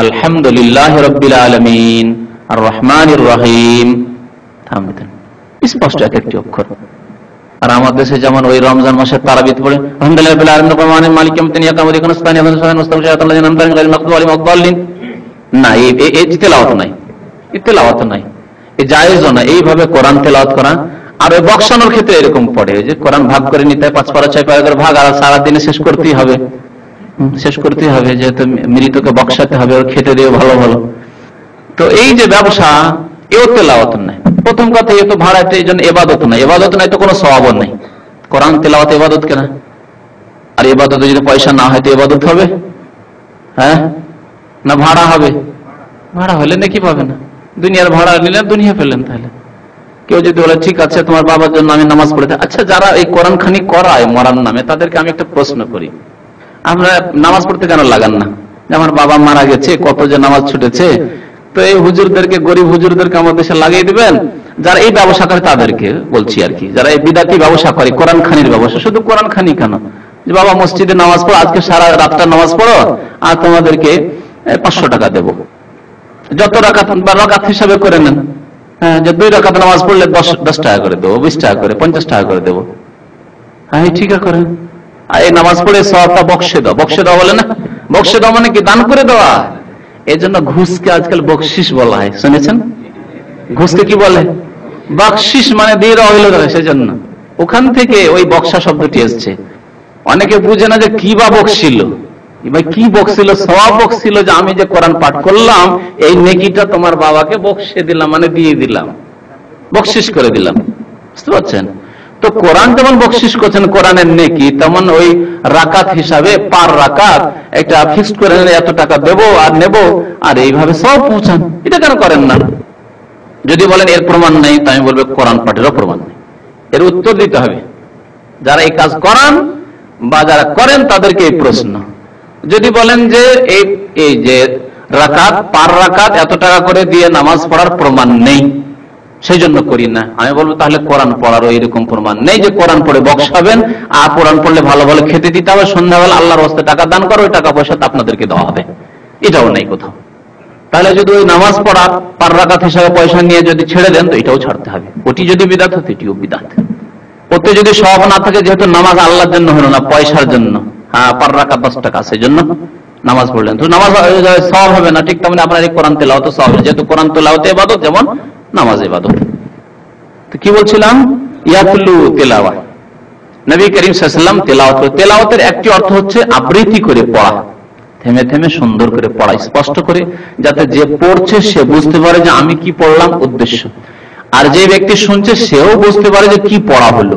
আলহামদুলিল্লাহি রাব্বিল আলামিন আর রহমানির রহিম, থামতেন স্পষ্ট এক একটি অক্ষর। আর আমাদের দেশে যেমন ওই রমজান মাসে তারাবিত পড়ে আলহামদুলিল্লাহি রাব্বিল আলামিন রহমানির মালিক ইয়াউমিদ্দিন ইয়াকা ওয়া ইয়াকুনু ইসতানি ওয়া সালাতুন মুস্তাকিম আনতামিন গায়রিল মাগদুবি আলাইহিম ওয়াদ-দাল্লিন, না এই তেলাওয়াত নাই, এই তেলাওয়াত নাই, এই জায়েজও না এইভাবে কোরআন তেলাওয়াত করা। আর ওই বক্সানোর ক্ষেত্রে এরকম পড়ে যে কোরআন ভাগ করে নিতে হয়, 5 পারা 6 পারা করে ভাগ, আর সারা দিনে শেষ করতেই হবে, শেষ করতেই হবে, যেহেতু মৃতকে বক্সাতে হবে, ওর খেতে দিয়ে ভালো ভালো। তো এই যে ব্যবসা, এও তেলাওয়াত নাই। প্রথম কথা, এ তো ভাড়াতে, এই জন্য ইবাদত নাই, ইবাদত নাই তো কোনো সওয়াবও নাই। কোরআন তেলাওয়াত ইবাদত কেনা? আর ইবাদতে যদি পয়সা না হয় তো ইবাদত হবে? হ্যাঁ, না ভাড়া হবে? ভাড়া হলে নাকি পাবে না, দুনিয়ার ভাড়া নিলেন, দুনিয়া পেলেন। তাহলে কেউ যদি বলে ঠিক আছে তোমার বাবার জন্য আমি নামাজ পড়তে, আচ্ছা যারা এই কোরআন খানি করায় মরার নামে, তাদেরকে আমি একটা প্রশ্ন করি, আমরা নামাজ পড়তে কেন লাগান না? আমার বাবা মারা গেছে, কত যে নামাজ ছুটেছে, তো এই হুজুরদেরকে, গরিব হুজুরদেরকে আমাদের দেশে লাগিয়ে দিবেন। যারা এই ব্যবসা করে তাদেরকে বলছি আর কি, যারা এই বিদাতি ব্যবসা করে, কোরআন খানির ব্যবসা। শুধু কোরআন খানি কেন, যে বাবা মসজিদে নামাজ পড়ো, আজকে সারা রাতটা নামাজ পড়ো, আর তোমাদেরকে 500 টাকা দেবো, যত রাকাত বা রাকাত হিসাবে করে নেন। হ্যাঁ, যে 2 রাকাত নামাজ পড়লে 10 টাকা করে দেবো, 20 টাকা করে, 50 টাকা করে দেবো। হ্যাঁ ঠিক আছে করেন, আর এই নামাজ পড়ে সওয়াবটা বক্সে দাও। বক্সে দাও বলে না, বক্সে দাও মানে কি? দান করে দেওয়া। এই জন্য ঘুষকে আজকাল বকশিস বলা হয়, শুনেছেন? ঘুষকে কি বলে? বকশিস, মানে দিয়ে দেওয়া হইল, সেজন্য ওখান থেকে ওই বক্সা শব্দটি এসছে। অনেকে বুঝে না যে কি বা বকশিল, ভাই কি বকশিল? সওয়াব বকশিল, যে আমি যে কোরআন পাঠ করলাম এই নেকিটা তোমার বাবাকে বকশে দিলাম, মানে দিয়ে দিলাম, বকশিস করে দিলাম। বুঝতে পারছেন? তো কোরআন যেমন বকশিস করছেন কোরআনের নেকি, তেমন ওই রাকাত হিসাবে পার রাকাত একটা ফিক্সড করে এত টাকা দেবো আর নেব, আর এইভাবে সব পৌঁছান। এটা কেন করেন না? যদি বলেন এর প্রমাণ নেই, তো আমি বলবো কোরআন পাঠেরও প্রমাণ নেই। এর উত্তর দিতে হবে যারা এই কাজ করান বা যারা করেন তাদেরকে এই প্রশ্ন। যদি বলেন যে এই যে রাকাত পার রাকাত এত টাকা করে দিয়ে নামাজ পড়ার প্রমাণ নেই, সেই জন্য করি না, আমি বলবো তাহলে কোরআন পড়ারও এরকম প্রমাণ নেই যে কোরআন পড়ে বক্সাবেন, আর কোরআন পড়লে ভালো ভালো খেতে দিতে হবে, সন্ধ্যাবেলা আল্লাহর রাস্তায় টাকা দান করো, ওই টাকা পয়সা আপনাদেরকে দেওয়া হবে, এটাও নেই কোথাও। তাহলে যদি ওই নামাজ পড়া পার রাকাত হিসাবে পয়সা নিয়ে যদি ছেড়ে দেন, তো এটাও ছাড়তে হবে। ওটি যদি বিদাত হতো, এটিও বিদাত। ওতে যদি সওয়াব না থাকে, যেহেতু নামাজ আল্লাহর জন্য হলো না, পয়সার জন্য, হ্যাঁ পার রাকাত 10 টাকা, সেই জন্য নামাজ পড়লেন, তো নামাজ সওয়াব হবে না। ঠিক তেমনি আপনার এই কোরআন তেলাওয়াত সওয়াব, যেহেতু কোরআন তেলাওয়াত ইবাদত যেমন নামাজ ইবাদত। তো কি বলছিলাম? ইয়াতলু তিলাওয়াত, নবী করিম সাল্লাল্লাহু আলাইহি ওয়াসাল্লাম তেলাওয়াত করে। তেলাওয়াতের একটি অর্থ হচ্ছে আবৃত্তি করে পড়া, থেমে থেমে সুন্দর করে পড়া, স্পষ্ট করে, যাতে যে পড়ছে সে বুঝতে পারে যে আমি কি পড়লাম, উদ্দেশ্য। আর যে ব্যক্তি শুনছে সেও বুঝতে পারে যে কি পড়া হলো।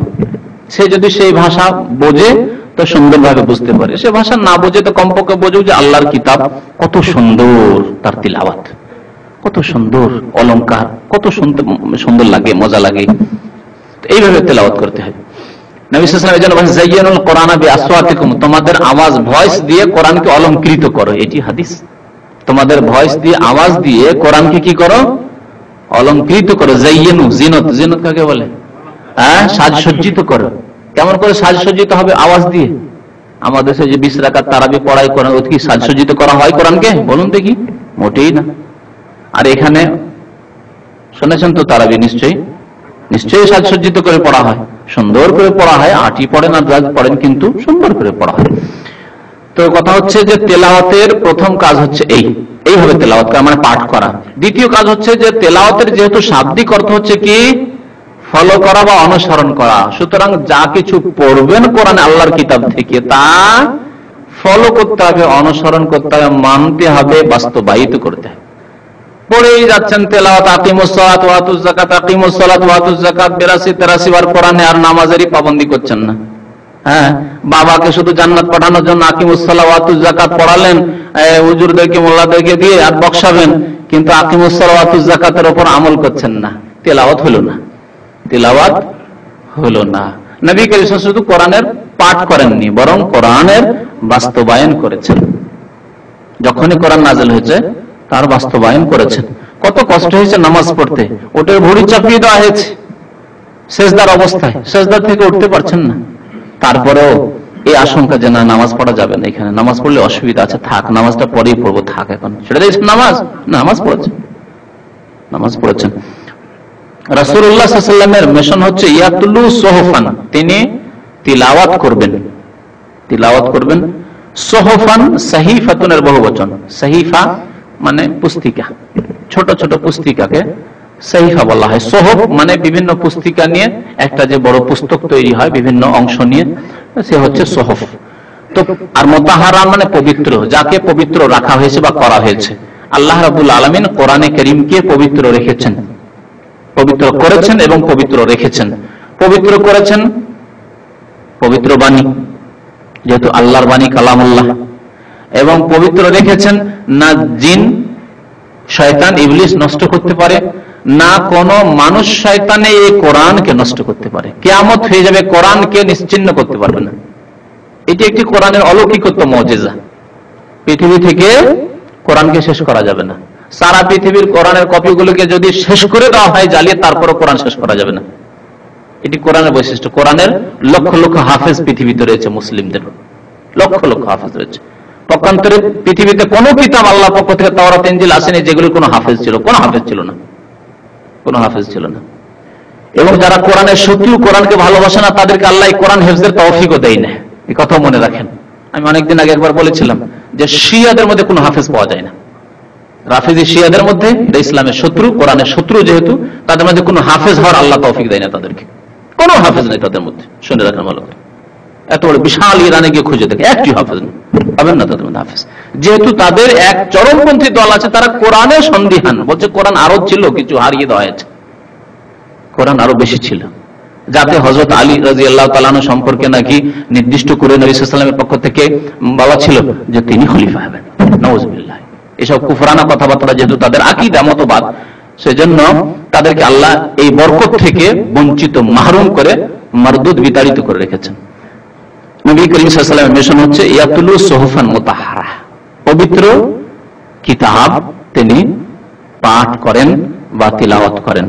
সে যদি সেই ভাষা বোঝে তো সুন্দরভাবে বুঝতে পারে, সে ভাষা না বোঝে তো কমপক্ষে বোঝুক যে আল্লাহর কিতাব কত সুন্দর, তার তিলাওয়াত কত সুন্দর, অলংকার কত সুন্দর লাগে, মজা লাগে। এইভাবে তেলাওয়াত করতে হয়। নবী সাল্লাল্লাহু আলাইহি ওয়াসাল্লাম বলেন যায়্যানুল কোরআনা বিআসওয়াতিকুম, তোমাদের আওয়াজ ভয়েস দিয়ে কোরআনকে অলংকৃত করো, এটি হাদিস। তোমাদের ভয়েস দিয়ে, আওয়াজ দিয়ে কোরআনকে কি করো? অলংকৃত করো। যায়্যানু, জিনত, জিনত কাকে বলে? হ্যাঁ, সাজসজ্জিত করো। কেমন করে সাজসজ্জিত হবে? আওয়াজ দিয়ে। আমাদের দেশে যে 20 রাকাত তারাবি পড়ায় কোরআন, ওই কি সাজসজ্জিত করা হয় কোরআনকে? বলুন দেখি, মোটেই না। আর এখানে শুনেছেন তো তারাবি নিশ্চয়ই সাজসজ্জিত করে পড়া হয়, সুন্দর করে পড়া হয়, আটি পড়েন আর রাজ পড়েন, কিন্তু সুন্দর করে পড়া হয়। তো কথা হচ্ছে যে তেলাওয়াতের প্রথম কাজ হচ্ছে এইভাবে তেলাওয়াত করা, মানে পাঠ করা। দ্বিতীয় কাজ হচ্ছে যে তেলাওয়াতের যেহেতু শাব্দিক অর্থ হচ্ছে কি ফলো করা বা অনুসরণ করা, সুতরাং যা কিছু পড়বেন কোরআনে আল্লাহর কিতাব থেকে তা ফলো করতে হবে, অনুসরণ করতে হবে, মানতে হবে, বাস্তবায়িত করতে হবে। পড়েই যাচ্ছেন তেলাওয়াত, আকিমুস সালাত ওয়া আতুজ যাকাত, আকিমুস সালাত ওয়া আতুজ যাকাত 82-83 বার কোরআনে, আর নামাজেরই পাবন্দি করছেন না। হ্যাঁ, বাবাকে শুধু জান্নাত পাঠানোর জন্য আকিমুস সালাত ওয়া আতুজ যাকাত পড়ালেন, হুজুরদেরকে মোল্লাদেরকে দিয়ে আর বক্সাবেন, কিন্তু আকিমুস সালাত ওয়া আতুজ যাকাতের উপর আমল করছেন না। তেলাওয়াত হলো না। নবী করিম শুধু কোরআনের পাঠ করেননি, বরং কোরআনের বাস্তবায়ন করেছেন। যখনই কোরআন নাযিল হয়েছে তার বাস্তবায়ন করেছেন। কত কষ্ট হয়েছে নামাজ পড়তে, ওটার ভুঁড়ি চাপিয়ে দেওয়া হয়েছে সেজদার অবস্থায়, সেজদার থেকে উঠতে পারছেন না। তারপরেও এই আশঙ্কা যে না, নামাজ পড়া যাবে না, এখানে নামাজ পড়লে অসুবিধা আছে, থাক, নামাজটা পরেই পড়বো, থাক, এখন সেটা নামাজ পড়েছেন। রাসূলুল্লাহ সাল্লাল্লাহু আলাইহি ওয়াসাল্লামের মিশন হচ্ছে ইয়াতুলু সুহুফান, তিনি তিলাওয়াত করবেন। সুহুফান সাহিফাতুনের বহুবচন, সাহিফা মানে পুস্তিকা, ছোট ছোট পুস্তিকাকে সাহিফা বলা হয়। সুহুফ মানে বিভিন্ন পুস্তিকা নিয়ে একটা যে বড় পুস্তক তৈরি হয় বিভিন্ন অংশ নিয়ে, সে হচ্ছে সুহুফ। তো আর মুতাহারা মানে পবিত্র, যাকে পবিত্র রাখা হয়েছে বা করা হয়েছে। আল্লাহ রাব্বুল আলামিন কোরআনে কারীমকে পবিত্র রেখেছেন, পবিত্র করেছেন এবং পবিত্র রেখেছেন। পবিত্র করেছেন পবিত্র বাণী, যেহেতু আল্লাহর বাণী কালামুল্লাহ, এবং পবিত্র রেখেছেন না জিন শয়তান ইবলিস নষ্ট করতে পারে, না কোন মানুষ শয়তানে এই কোরআনকে নষ্ট করতে পারে। কিয়ামত হয়ে যাবে, কোরআনকে নিশ্চিহ্ন করতে পারবে না। এটি একটি কোরআনের অলৌকিকত্ব, মুজিজা। পৃথিবী থেকে কোরআনকে শেষ করা যাবে না। সারা পৃথিবীর কোরআনের কপিগুলোকে যদি শেষ করে দেওয়া হয় জ্বালিয়ে, তারপরও কোরআন শেষ করা যাবে না। এটি কোরআনের বৈশিষ্ট্য। কোরআনের লক্ষ লক্ষ হাফেজ পৃথিবীতে রয়েছে, মুসলিমদের লক্ষ লক্ষ হাফেজ রয়েছে। পক্ষান্তরে পৃথিবীতে কোন কিতাব আল্লাহ পক্ষ থেকে তাওরাত ইনজিল আসেনি যেগুলো কোনো হাফেজ ছিল, কোনো হাফেজ ছিল না। এবং যারা কোরআনের শত্রু, কোরআনকে ভালোবাসে না, তাদেরকে আল্লাহ কোরআন হেফজের তৌফিকও দেয় না। এই কথা মনে রাখেন। আমি অনেকদিন আগে একবার বলেছিলাম যে শিয়াদের মধ্যে কোনো হাফেজ পাওয়া যায় না। রাফিজি শিয়াদের মধ্যে, এটা ইসলামের শত্রু, কোরআনের শত্রু, যেহেতু তাদের মধ্যে কোনো হাফেজ হওয়ার আল্লাহ তৌফিক দেয় না তাদেরকে। কোনো হাফেজ নেই তাদের মধ্যে, শুনে রাখেন ভালো করে। এত বড় বিশাল ইরানে গিয়ে খুঁজে দেখে একটি হাফেজ নেই, পাবেন না তাদের মধ্যে হাফেজ। যেহেতু তাদের এক চরমপন্থী দল আছে, তারা কোরআনের সন্দিহান, বলছে কোরআন আরো ছিল, কিছু হারিয়ে দেওয়া হয়েছে, কোরআন আরো বেশি ছিল। যাতে হযরত আলী রাদিয়াল্লাহু তাআলা আনহু সম্পর্কে নাকি নির্দিষ্ট করে নবী সাল্লাল্লাহু আলাইহি ওয়াসাল্লামের পক্ষ থেকে বলা ছিল যে তিনি খলিফা হবেন। নাউযুবিল্লাহ। এসব কুফরানা কথাবার্তা যেহেতু তাদের আকীদা, মতবাদ, সেজন্য তাদেরকে আল্লাহ এই বরকত থেকে বঞ্চিত, মাহরুম করে, মারদুদ, বিতাড়িত করে রেখেছেন। নবী করিম সাল্লাল্লাহু আলাইহি ওয়াসাল্লামের মিশন হচ্ছে ইয়াতুলু সুহুফান মুতাহহারা, পবিত্র কিতাব তিনি পাঠ করেন বা তিলাওয়াত করেন।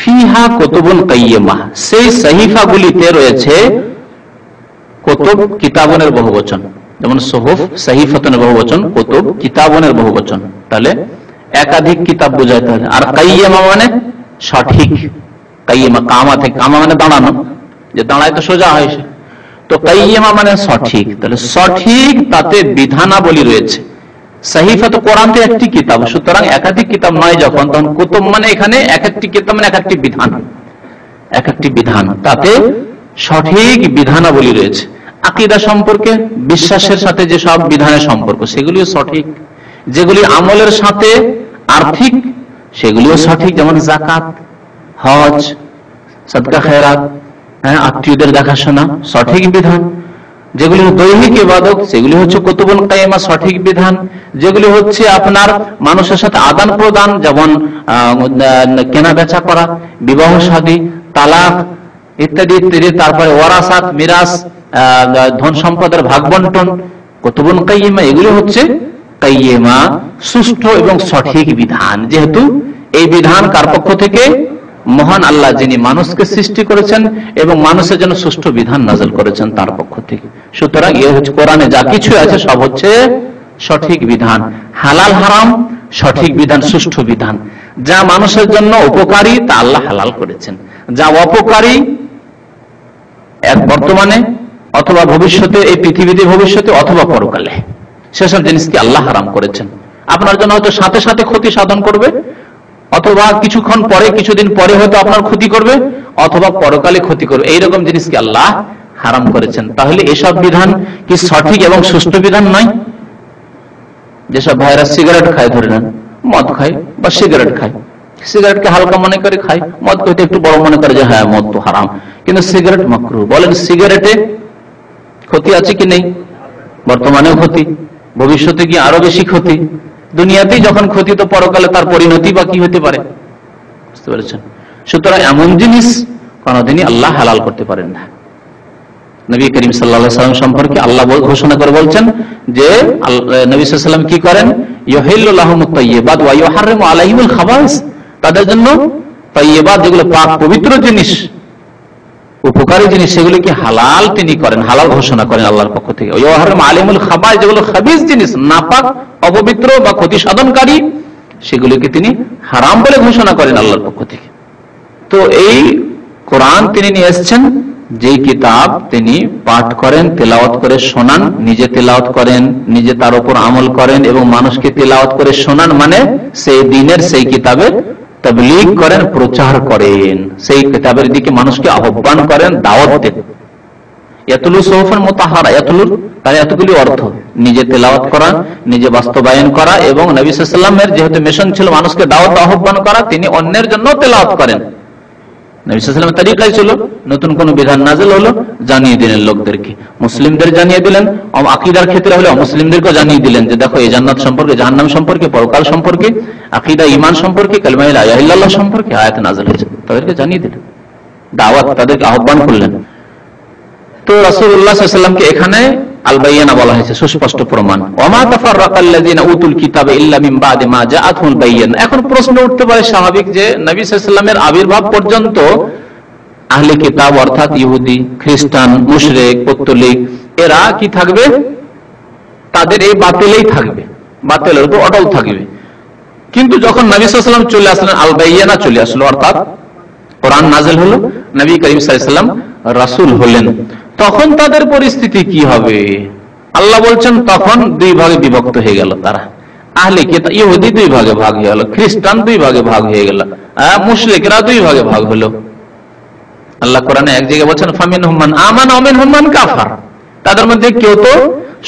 ফিহা কুতুবুন কাইয়্যিমা, সেই সাহিফাগুলিতে রয়েছে কুতুব, কিতাবনের বহুবচন। যেমন সুহুফ সাহিফাতুনের বহুবচন, কুতুব কিতাবনের বহুবচন, তাহলে একাধিক কিতাব বোঝাতে হবে। আর কাইয়্যিমা মানে সঠিক। কাইয়্যিমা কামা থেকে, কামা মানে দাঁড়ানো, যে দাঁড়ায় তো সোজা হয় সে, তো কাইয়্যিমা মানে সঠিক। তাহলে সঠিক, তাতে বিধানাবলী রয়েছে। সাহিফা তো কোরআন তো একটি কিতাব, সুতরাং একাধিক কিতাব নয় যখন, তখন কুতুব মানে এখানে এক একটি কিতাব মানে এক একটি বিধান, তাতে সঠিক বিধানাবলী রয়েছে। আকীদা সম্পর্কে, বিশ্বাসের সাথে যে সব বিধানের সম্পর্ক, সেগুলিও সঠিক। যেগুলি আমলের সাথে আর্থিক, সেগুলিও সঠিক, যেমন যাকাত, হজ, সাদকা খেরাত, আত্মীয়দের দেখাশোনা, সঠিক বিধান। যেগুলি দৈহিক ইবাদত, সেগুলি হচ্ছে কুতুবুল কাইয়্যিমা, সঠিক বিধান। যেগুলি হচ্ছে আপনার মানুষের সাথে আদান প্রদান, যেমন কেনা বেচা করা, বিবাহ শাদী, তালাক ইত্যাদি ইত্যাদি, তারপরে ওয়ারাসাত, মিরাস, ধন সম্পদের ভাগ বন্টন, কুতুবুল কাইয়্যিমা, এগুলি হচ্ছে কাইয়্যিমা, সুষ্ঠু এবং সঠিক বিধান। যেহেতু এই বিধান কার পক্ষ থেকে? মহান আল্লাহ যিনি মানুষকে সৃষ্টি করেছেন এবং মানুষের জন্য সুষ্ঠু বিধান নাযিল করেছেন তার পক্ষ থেকে। সুতরাং এ হচ্ছে কোরআনে যা কিছু আছে সব হচ্ছে সঠিক বিধান, হালাল হারাম সঠিক বিধান, সুষ্ঠু বিধান। যা মানুষের জন্য উপকারী তা আল্লাহ হালাল করেছেন, যা অপকারী এক বর্তমানে অথবা ভবিষ্যতে, এই পৃথিবীতে ভবিষ্যতে অথবা পরকালে, সেসব জিনিসকে আল্লাহ হারাম করেছেন। আপনার জন্য হয়তো সাথে সাথে ক্ষতি সাধন করবে, অথবা কিছুক্ষণ পরে, কিছুদিন পরে হয়তো আপনার ক্ষতি করবে, অথবা পরকালে ক্ষতি করবে, এইরকম জিনিসকে আল্লাহ হারাম করেছেন। তাহলে এসব বিধান কি সঠিক এবং সুষ্ঠু বিধান নয়? যেসব ভাইরা সিগারেট খায়, ধরে নেন মদ খায় বা সিগারেট খায়, সিগারেটকে হালকা মনে করে খায়, মদ খেতে একটু বড় মনে করে যে হ্যাঁ মদ তো হারাম, কিন্তু সিগারেট মাকরুহ। বলেন সিগারেটে ক্ষতি আছে কি নেই? বর্তমানেও ক্ষতি, ভবিষ্যতে কি আরো বেশি ক্ষতি। দুনিয়াতেই যখন ক্ষতি, তো পরকালে তার পরিণতি বা কি হতে পারে, বুঝতে পেরেছেন? সুতরাং এমন জিনিস কোনদিনই আল্লাহ হালাল করতে পারেন না। নবী করিম সাল্লাল্লাহু আলাইহি ওয়াসাল্লাম সম্পর্কে আল্লাহ ঘোষণা করে বলছেন যে নবী সাল্লাল্লাহু আলাইহি ওয়াসাল্লাম কি করেন? ইউহিল্লু লাহুমুত তাইয়্যিবাত ওয়া ইউহাররিমু আলাইহিমুল খাবাইস। তাদের জন্য তাইয়্যিবাত, যেগুলো পাক পবিত্র জিনিস, উপকারী জিনিস, সেগুলিকে হালাল তিনি করেন, হালাল ঘোষণা করেন আল্লাহর পক্ষ থেকে। ওয়া ইউহাররিমু আলাইহিমুল খাবাইস, যেগুলো খাবিস জিনিস, নাপাক, অপবিত্র বা ক্ষতি সাধনকারী, সেগুলিকে তিনি হারাম বলে ঘোষণা করেন আল্লাহর পক্ষ থেকে। তো এই কোরআন তিনি নিয়ে এসেছেন, যেই কিতাব তিনি পাঠ করেন, তেলাওয়াত করে শোনান, নিজে তেলাওয়াত করেন, নিজে তার উপর আমল করেন এবং মানুষকে তেলাওয়াত করে শোনান, মানে সেই দিনের সেই কিতাবের তাবলীগ করেন, প্রচার করেন, সেই কিতাবের দিকে মানুষকে আহ্বান করেন, দাওয়াত দেন। ইয়াতলু সুহুফান মুতাহহারা, ইয়াতলুর তার এতগুলি অর্থ, নিজে তেলাওয়াত করা, নিজে বাস্তবায়ন করা, এবং নবী সাল্লাল্লাহু আলাইহি ওয়াসাল্লামের যেহেতু মিশন ছিল মানুষকে দাওয়াত আহ্বান করা, তিনি অন্যের জন্য তেলাওয়াত করেন। নবী সাল্লাল্লাহু আলাইহি ওয়াসাল্লামের তরিকাই ছিল, নতুন কোন বিধান নাযিল হলো জানিয়ে দিলেন লোকদেরকে, মুসলিমদের জানিয়ে দিলেন, আকীদার ক্ষেত্রে হলে মুসলিমদেরকে জানিয়ে দিলেন যে দেখো এই জান্নাত সম্পর্কে, জাহান্নাম সম্পর্কে, পরকাল সম্পর্কে, আকীদা ঈমান সম্পর্কে, কালিমা লা ইলাহা ইল্লাল্লাহ সম্পর্কে আয়াত নাযিল হয়েছে, তাদেরকে জানিয়ে দিলেন, দাওয়াত, তাদেরকে আহ্বান করলেন। তো রাসূলুল্লাহ সাল্লাল্লাহু আলাইহি ওয়াসাল্লামকে এখানে আল বায়িনা বলা হয়েছে, সুস্পষ্ট প্রমাণ। ওয়ামা তাফাররাকাল্লাযিনা উতুল কিতাবা ইল্লা মিন বাদি মা জাআতহুল বায়িনা। এখন প্রশ্ন উঠতে পারে স্বাভাবিক যে নবী সাল্লাল্লাহু আলাইহি ওয়াসাল্লামের আবির্ভাব পর্যন্ত আহলে কিতাব অর্থাৎ ইহুদি, খ্রিস্টান, মুশরিক, পৌত্তলিক, এরা কি থাকবে? তাদের এই বাতিলেই থাকবে, বাতিলের উপর অটল থাকবে। কিন্তু যখন নবী সাল্লাল্লাহু আলাইহি ওয়াসাল্লাম চলে আসলেন, আল বায়িনা চলে আসলো, অর্থাৎ কোরআন নাযিল হলো, নবী করিম সাল্লাল্লাহু আলাইহি ওয়াসাল্লাম রাসূল হলেন, তখন তাদের পরিস্থিতি কি হবে? আল্লাহ বলছেন তখন দুই ভাগে বিভক্ত হয়ে গেল তারা। আহলে কিতাব ইহুদি দুই ভাগে ভাগ হয়ে গেল, খ্রিস্টান দুই ভাগে ভাগ হয়ে গেল, মুশরিকরা দুই ভাগে ভাগ হলো। আল্লাহ কোরআনে এক জায়গায় বলছেন ফামিনহুম মান আমানা ওয়া মিনহুম মান কাফার। তাদের মধ্যে কেউ তো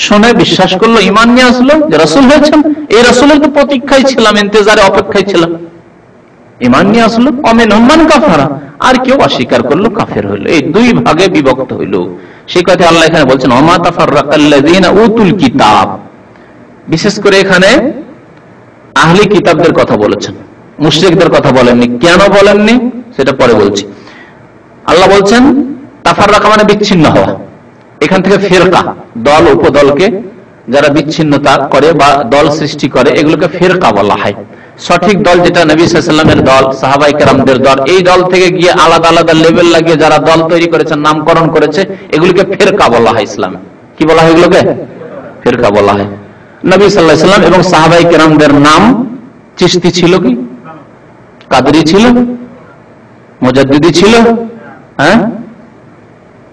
শুনে বিশ্বাস করলো, ঈমান নিয়ে আসলো যে রাসূল হয়েছেন, এই রাসূলের তো প্রতীক্ষায় ছিলাম, ইন্তজারে অপেক্ষায় ছিলাম, ঈমান নিয়ে আসলো। ওয়া মিনহুম মান কাফার, আর কেউ অস্বীকার করলো, কাফের হইল। এই দুই ভাগে বিভক্ত হইল। সেই কথা আল্লাহ এখানে বলছেন ওমা তাফাররাকাল্লাযিনা উতুল কিতাব। বিশেষ করে এখানে আহলি কিতাবদের কথা বলেছেন, মুশরিকদের কথা বলেননি। কেন বলেননি সেটা পরে বলছি। আল্লাহ বলছেন তাফাররাকা মানে বিচ্ছিন্ন হওয়া। এখান থেকে ফিরকা, দল উপদলকে যারা বিচ্ছিন্নতা করে বা দল সৃষ্টি করে, এগুলোকে ফিরকা বলা হয়। সঠিক দল যেটা নবী সাল্লাল্লাহু আলাইহি ওয়াসাল্লামের দল, সাহাবায়ে কেরামদের দল, এই দল থেকে গিয়ে আলাদা আলাদা লেভেল লাগিয়ে যারা দল তৈরি করেছে, নামকরণ করেছে, এগুলোকে ফিরকা বলা হয় ইসলামে। কি বলা হয় এগুলোকে? ফিরকা বলা হয়। নবী সাল্লাল্লাহু আলাইহি ওয়াসাল্লাম এবং সাহাবায়ে কেরামদের নাম চিশতি ছিল কি? কাদরি ছিল? মুজাদ্দিদি ছিল? হ্যাঁ,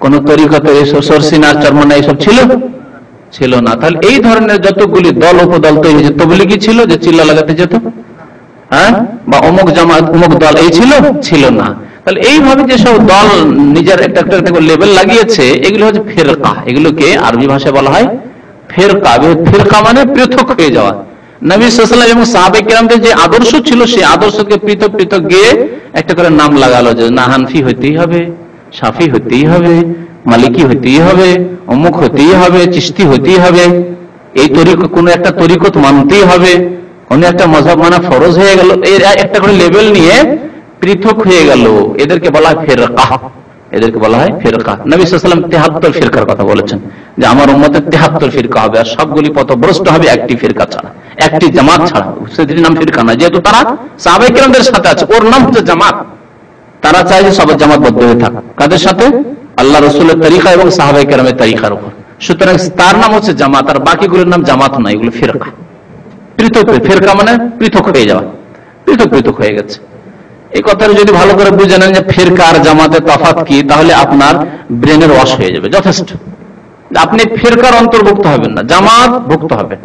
কোন তরিকতে এসব সরসিনা চরমনা এসব ছিল? ছিল না। তাহলে এই ধরনের যতগুলি দল উপদল তৈরি হয়েছে, তবলিগি ছিল যে চিল্লা লাগাতে যেত, হ্যাঁ, বা অমুক জামাত অমুক দল, এই ছিল না। তাহলে এইভাবে যেসব দল নিজের একটা একটা লেভেল লাগিয়েছে, এগুলো হচ্ছে ফিরকা। এগুলোকে আরবি ভাষায় বলা হয় ফিরকা। ফিরকা মানে পৃথক হয়ে যাওয়া। নবী সাল্লাল্লাহু আলাইহি ওয়াসাল্লাম এবং সাহাবায়ে কেরামদের যে আদর্শ ছিল, সেই আদর্শকে পৃথক পৃথক গিয়ে একটা করে নাম লাগালো যে না হানফি হইতেই হবে, শাফি হইতেই হবে, মালিকি হইতেই হবে, অমুক হইতেই হবে, চিশতি হইতেই হবে, এই তরিকত কোন একটা তরিকত মানতেই হবে, অন্য একটা মাযহাব মানা ফরজ হয়ে গেল। এর একটা করে লেভেল নিয়ে পৃথক হয়ে গেল, এদেরকে বলা হয় ফিরকা। এদেরকে বলা হয় ফিরকা। নবী সাল্লাল্লাহু আলাইহি ওয়াসাল্লাম 73 ফিরকার কথা বলেছেন যে আমার উম্মতের 73 ফিরকা হবে, আর সবগুলি পথভ্রষ্ট হবে একটি ফিরকা ছাড়া, একটি জামাত ছাড়া। সেটির নাম ফিরকা না, যেহেতু তারা সাহাবায়ে কেরামদের সাথে আছে, ওর নাম হচ্ছে জামাত। তারা চায় যে সবাই জামাতবদ্ধ হয়ে থাক। কাদের সাথে? আল্লাহ রসুলের তরিকা এবং সাহাবায়ে কেরামের তরিকার উপর। সুতরাং তার নাম হচ্ছে জামাত, আর বাকিগুলোর নাম জামাত নয়, এগুলো ফিরকা। পৃথক, ফিরকা মানে পৃথক হয়ে যাওয়া, পৃথক পৃথক হয়ে গেছে। এই কথাটা যদি ভালো করে বুঝে নেন যে ফিরকা আর জামাতের তফাৎ কি, তাহলে আপনার ব্রেনের ওয়াশ হয়ে যাবে যথেষ্ট। আপনি ফিরকার অন্তর্ভুক্ত হবেন না, জামাত ভুক্ত হবে।